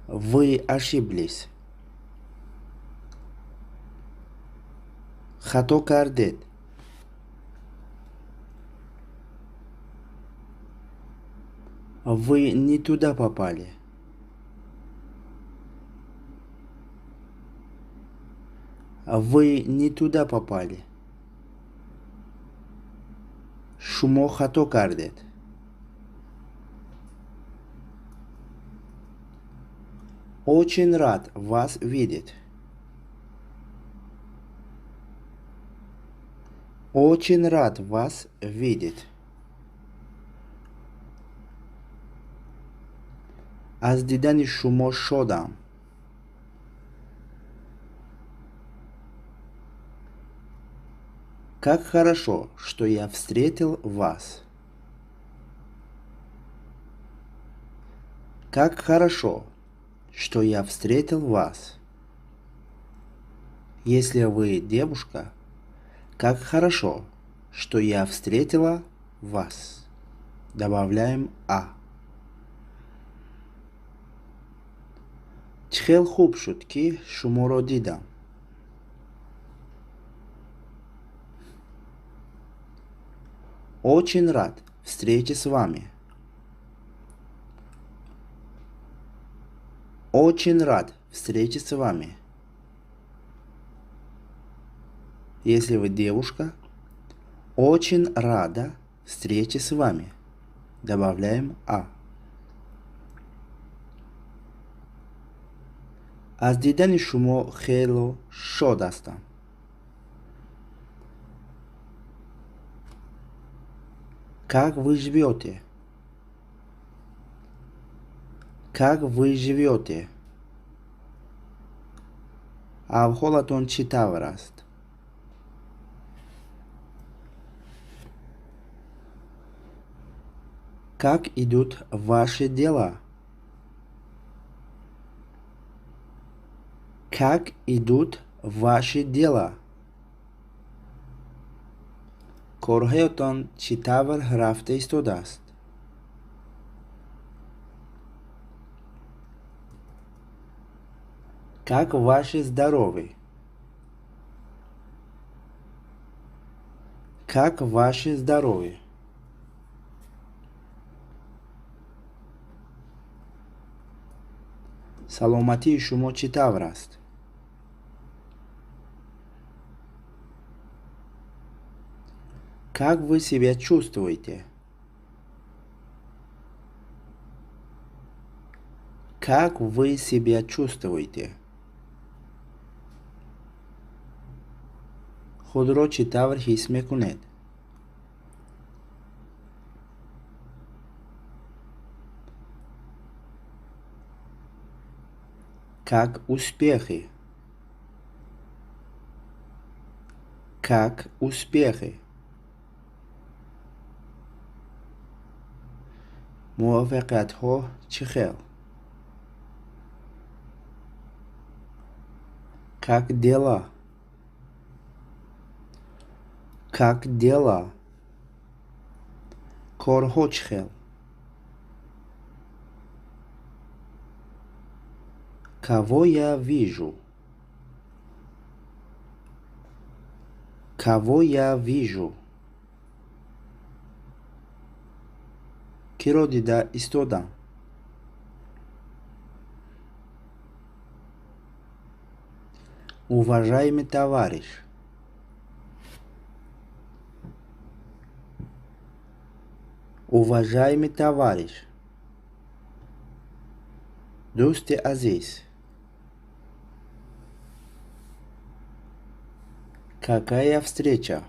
Вы ошиблись. Хато кардед. Вы не туда попали. Вы не туда попали. Шумо хато кардед. Очень рад вас видеть. Очень рад вас видеть. از دیدن شما شدم. Как хорошо, что я встретил вас. Как хорошо, что я встретил вас. Если вы девушка, как хорошо, что я встретила вас. Добавляем «а». چخیل خوب شد که شما را دیدم. Очень рад встрече с вами. Очень рад встрече с вами. Если вы девушка, очень рада встрече с вами. Добавляем «а». از دیدن شما خیلی شاد هستم. Как вы живете? Как вы живете? Авхолатон читавр аст. Как идут ваши дела? Как идут ваши дела? Корхеотон читавр рафте истодаст. Как ваше здоровье? Как ваше здоровье? саломатии шумо чӣ тавр аст? Как вы себя чувствуете? Как вы себя чувствуете? худро чӣ тавр ҳис мекунед? Как успехи? Как успехи? موفقیت‌ها چه خیر؟ Как дела? Как дела? корҳо чӣ хел? Кого я вижу? Кого я вижу? киро дида истодам? Уважаемый товарищ. Уважаемый товарищ. Дӯсти азиз. Какая встреча?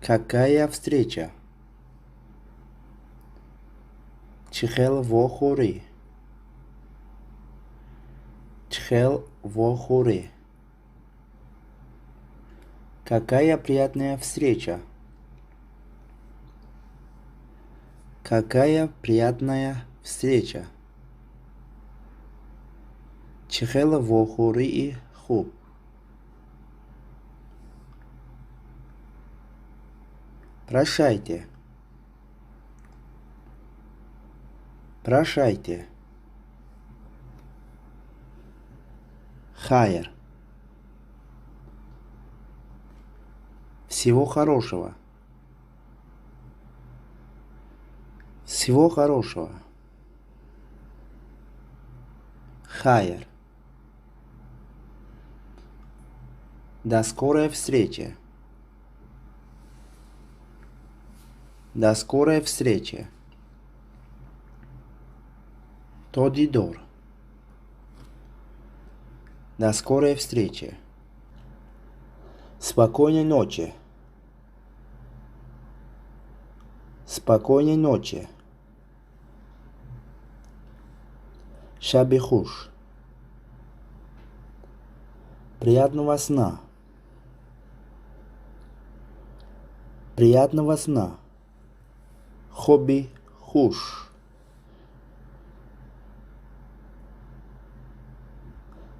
Какая встреча? чӣ хел вохӯрӣ? чӣ хел вохӯрӣ? Какая приятная встреча? Какая приятная встреча? чӣ хел вохӯрии хуб? Прощайте. Прощайте. Хайр. Всего хорошего. Всего хорошего. Хайр. До скорой встречи. До скорой встречи. Тодидор. До скорой встречи. Спокойной ночи. Спокойной ночи. Шаби хуш. Приятного сна. Приятного сна. Хобби хуш.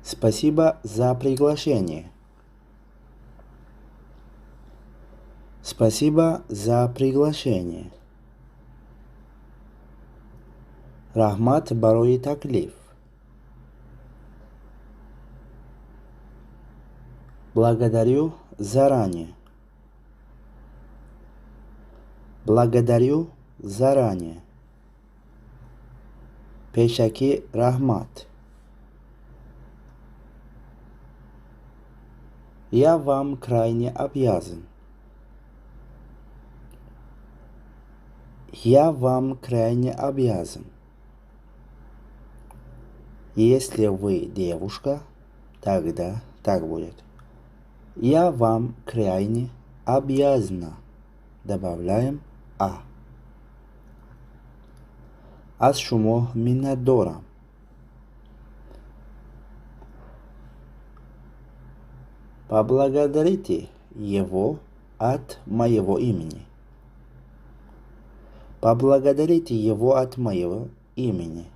Спасибо за приглашение. Спасибо за приглашение. Рахмат барои таклиф. Благодарю заранее. Благодарю заранее. Пешаки рахмат. Я вам крайне обязан. Я вам крайне обязан. Если вы девушка, тогда так будет. Я вам крайне обязана. Добавляем а. Аз шумо миннатдорам. Поблагодарите его от моего имени. Поблагодарите его от моего имени.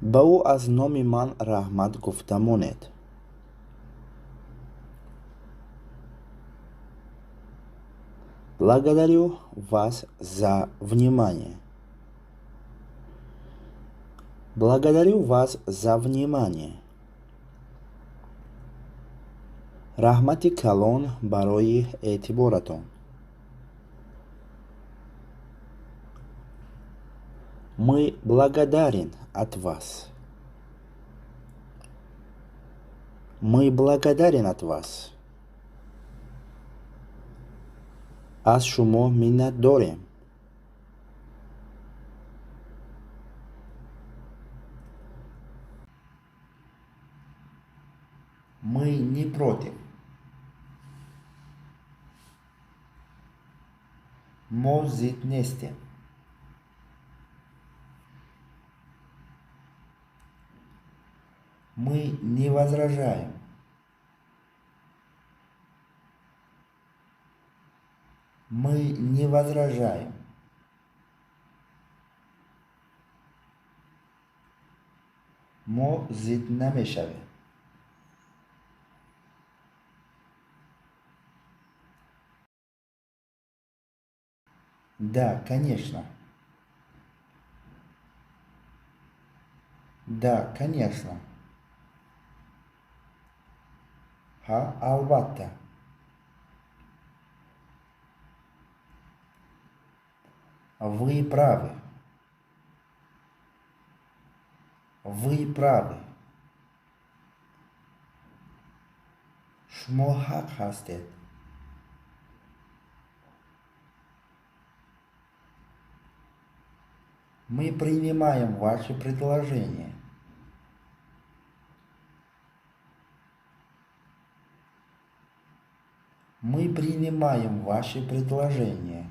Бау аз номи ман рахмат гуфтамонед. Благодарю вас за внимание. Благодарю вас за внимание. Рахмати калон барои эътиборатон. Мы благодарен от вас. Мы благодарен от вас. Аз шумо миннатдорем. Мы не против. Мо зит несте. Мы не возражаем. Мы не возражаем. Мо зит намешаве. Да, конечно. Да, конечно. Ха, албатта. Вы правы. Вы правы. Шумо ҳақ ҳастед. Мы принимаем ваше предложение. Мы принимаем ваше предложение.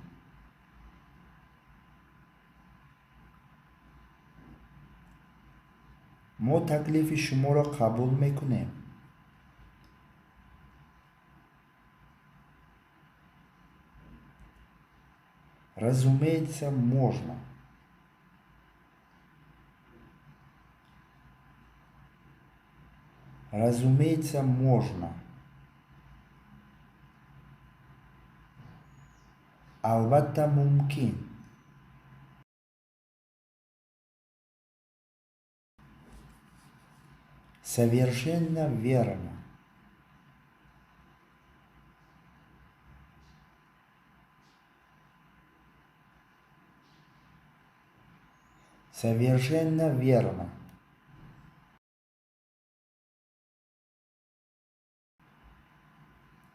мо таклифи шуморо қабул мекунем. Разумеется, можно. Разумеется, можно. Albatta mumkin. Совершенно верно. Совершенно верно.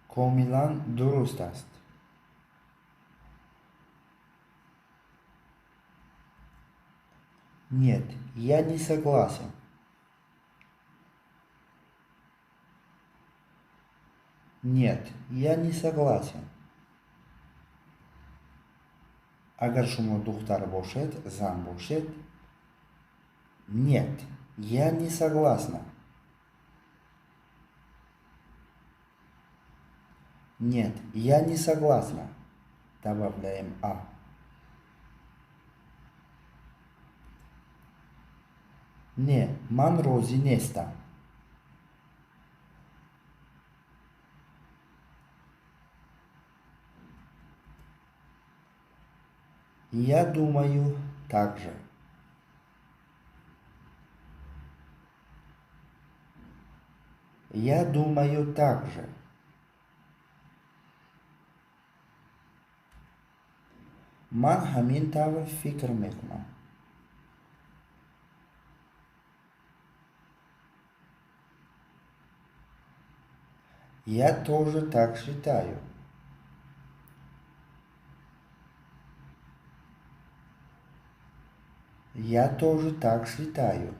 Komilan durust ast. Нет, я не согласен. Нет, я не согласен. Agar shuma духтар бошед, зам бошед. Нет, я не согласна. Нет, я не согласна. Добавляем а. Не, ман рози нестам. Я думаю так же. Я думаю так же. Ман хамин тавр фикр мекунам. Я тоже так считаю. Я тоже так считаю.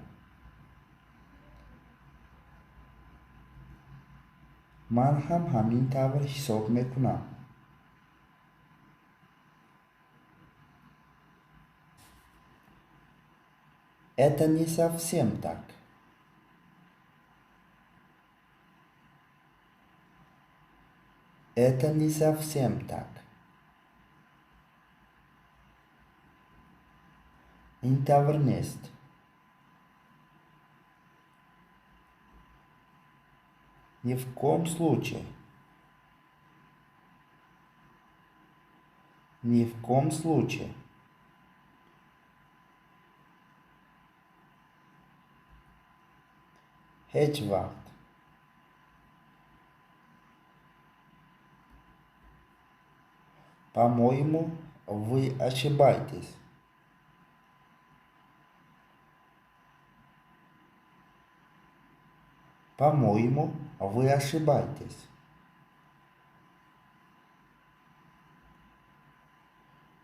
Ман хам хамин тавр хисоб мекунам. Это не совсем так. Это не совсем так. Ин тавр нест. Ни в коем случае. Ни в коем случае. Heç vakt. По-моему, вы ошибаетесь. По-моему, вы ошибаетесь.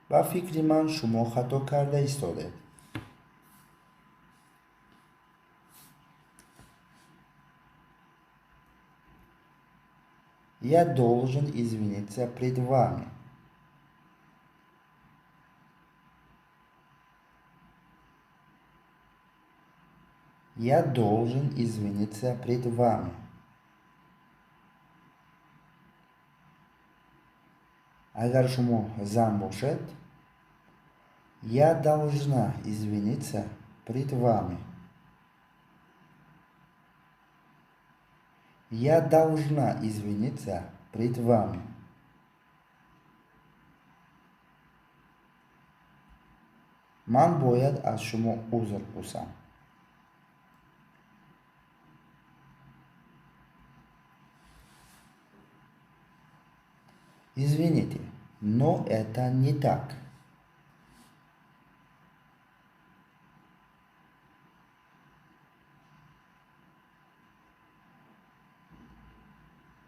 با فکری من شما خطا کرده ایستاده. Я должен извиниться пред вами. Я должен извиниться пред вами. Agar шумо зам бошед, я должна извиниться пред вами. Я должна извиниться пред вами. Ман бояд аз шумо узр пурсам. Извините, но это не так.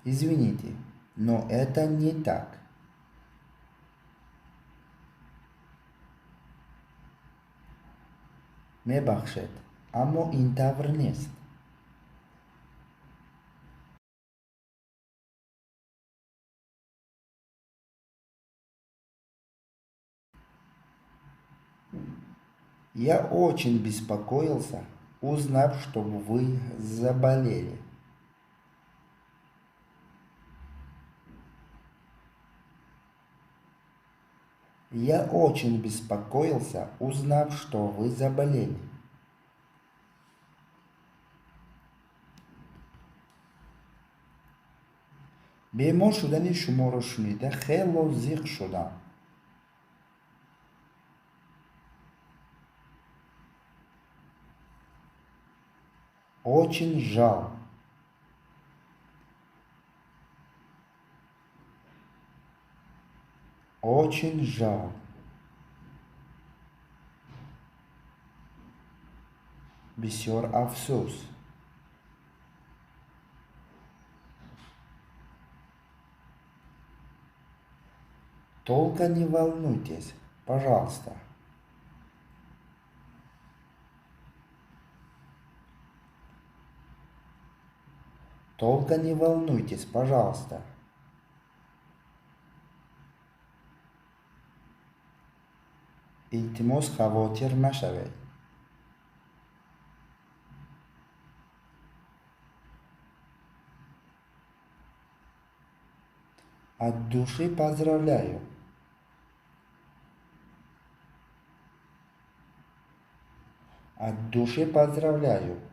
Извините, но это не так. Мебахшет, аммо ин тавр нест. Я очень беспокоился, узнав, что вы заболели. Я очень беспокоился, узнав, что вы заболели. бемор шудани шуморо шунида хело зиқ шудам. Очень жаль. Очень жаль. Бисёр афсус. Только не волнуйтесь, пожалуйста. Только не волнуйтесь, пожалуйста. Iltimos xavotir nashaved. От души поздравляю. От души поздравляю.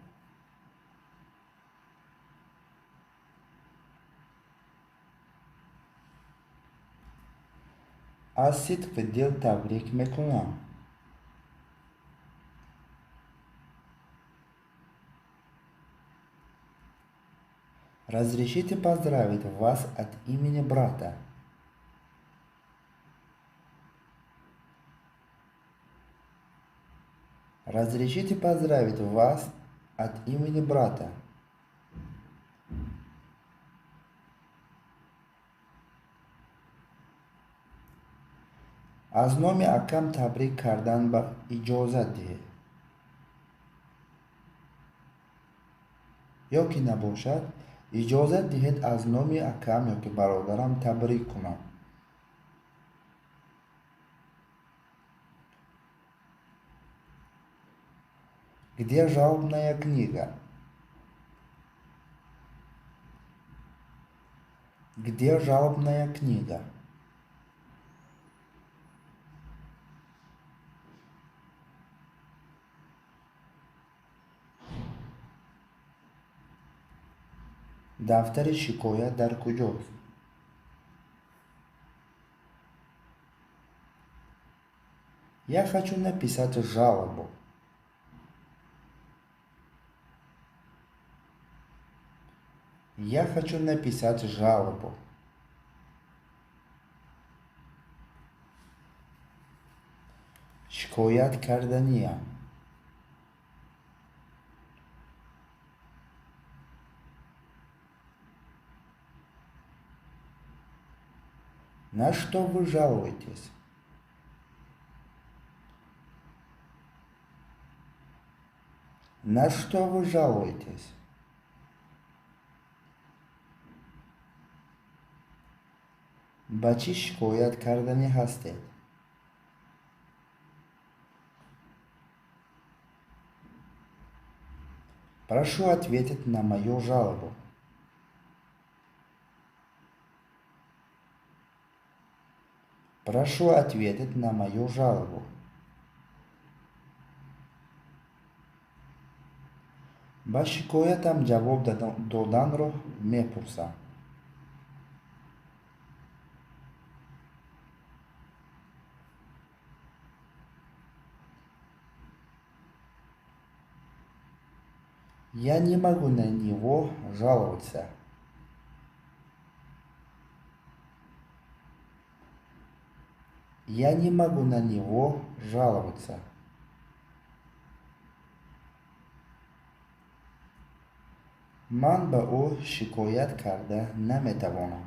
Az sidq dil tabrik mekunam. Разрешите поздравить вас от имени брата. Разрешите поздравить вас от имени брата. از نام اکم تبریک کردن با اجازت دهید. یا که نباشد اجازت دهید از نام اکم یا که برادرم تبریک کنم. Где жалобная книга? Где жалобная книга? Дафтари шикоят дар куҷост? Я хочу написать жалобу. Я хочу написать жалобу. Шикоят карданиям. На что вы жалуетесь? На что вы жалуетесь? ба чӣ шикоят карданӣ ҳастед? Прошу ответить на мою жалобу. Прошу ответить на мою жалобу. ба шикоятам ҷавоб доданро мепурсам. Я не могу на него жаловаться. Я не могу на него жаловаться. ман ба ӯ шикоят карда наметавонам.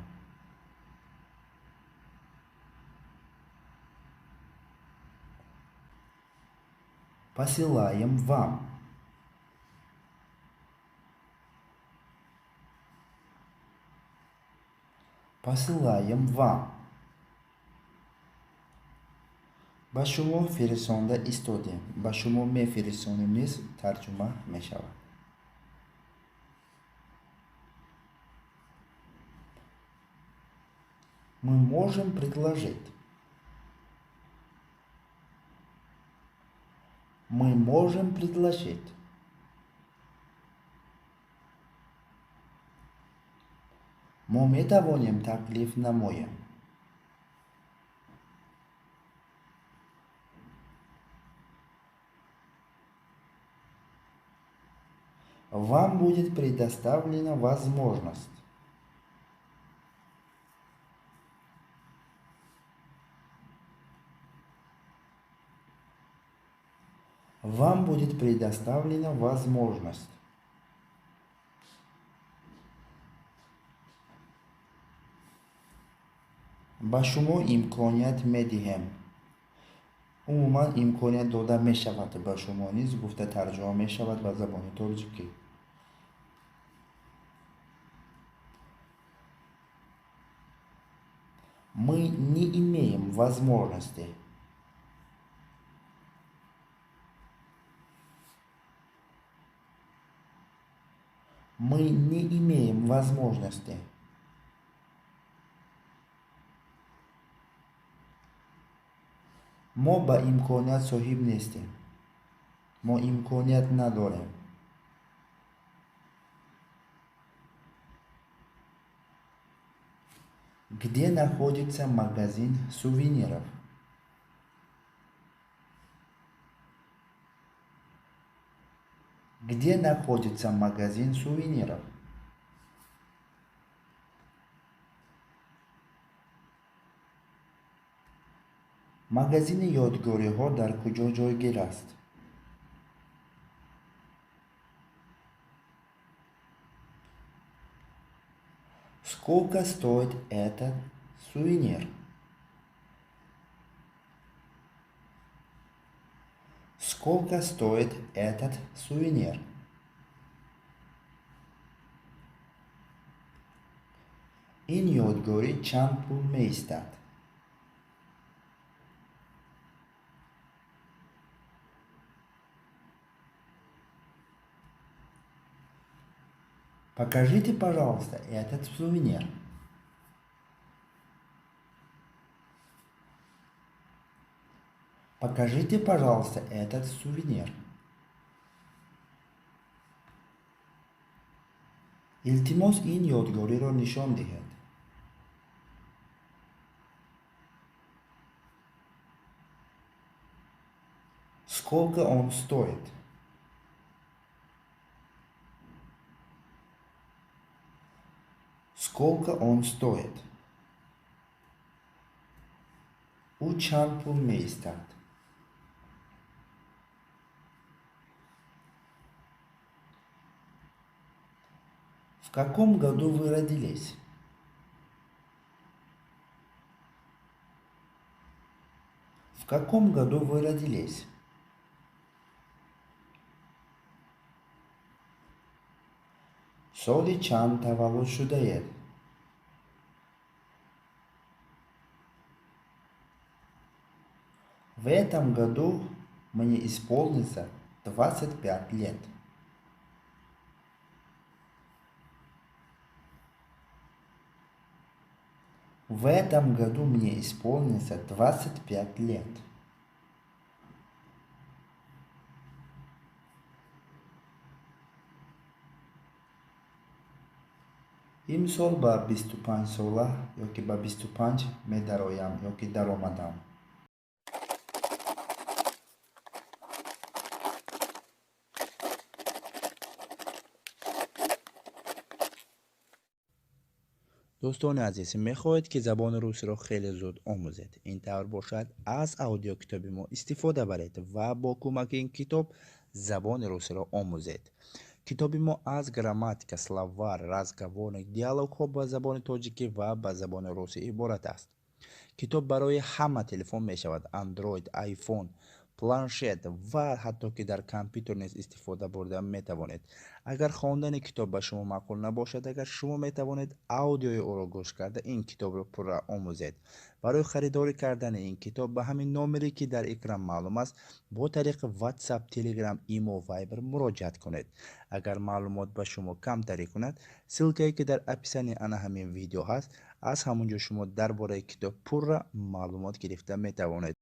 Посылаем вам. Посылаем вам. ба шумо фиристонда истодем. ба шумо мефиристонем низ тарҷума мешавад. Мы можем предложить. Мы можем предложить. мо метавонем таклиф намоем. Вам будет предоставлена возможность. Вам будет предоставлена возможность. ба шумо имконият медиҳем. умуман имконият дода мешавад ба шумо низ гуфта тарҷума мешавад ба забони тоҷикӣ. Мы не имеем возможности. Мы не имеем возможности. мо ба имконият соҳиб нестем. мо имконият надорем. Где находится магазин сувениров? Где находится магазин сувениров? магазини ёдгориҳо дар куҷо ҷойгир аст? Сколько стоит этот сувенир? Сколько стоит этот сувенир? ин ёдгорӣ чанд пул меистад? Покажите, пожалуйста, этот сувенир. Покажите, пожалуйста, этот сувенир. илтимос ин ёдгориро нишон диҳед. Сколько он стоит? Сколько он стоит? У чанд пул меистад? В каком году вы родились? В каком году вы родились? соли чанд таваллуд шудаед? В этом году мне исполнится 25 лет. В этом году мне исполнится 25 лет. имсол ба 25 сола ёки ба 25 медароям ёки даромадам. дӯстони азиз, мехоҳед ки забони русиро хеле зуд омӯзед? Ин тавр бошад, аз аудиокитоби мо истифода баред ва бо кӯмаки ин китоб забони русиро омӯзед. китоби мо аз грамматика, словар, разговорник, диалогҳо ба забони тоҷикӣ ва ба забони русӣ иборат аст. китоб барои ҳама телефон мешавад: андроид, айфон, планшет ва ҳатто ки дар компютер низ истифода бурда метавонед. агар хондани китоб ба шумо маъқул набошад, агар шумо метавонед аудиои ӯро гӯш карда ин китобро пурра омӯзед. барои харидорӣ кардани ин китоб ба ҳамин номере ки дар экран маълум аст бо тариқи WhatsApp, Telegram, Imo, Viber муроҷиат кунед. агар маълумот ба шумо камтарӣ кунад, ссилкае ки дар описани ана ҳамин видео ҳаст, аз ҳамонҷо шумо дар бораи китоб пурра маълумот гирифта метавонед.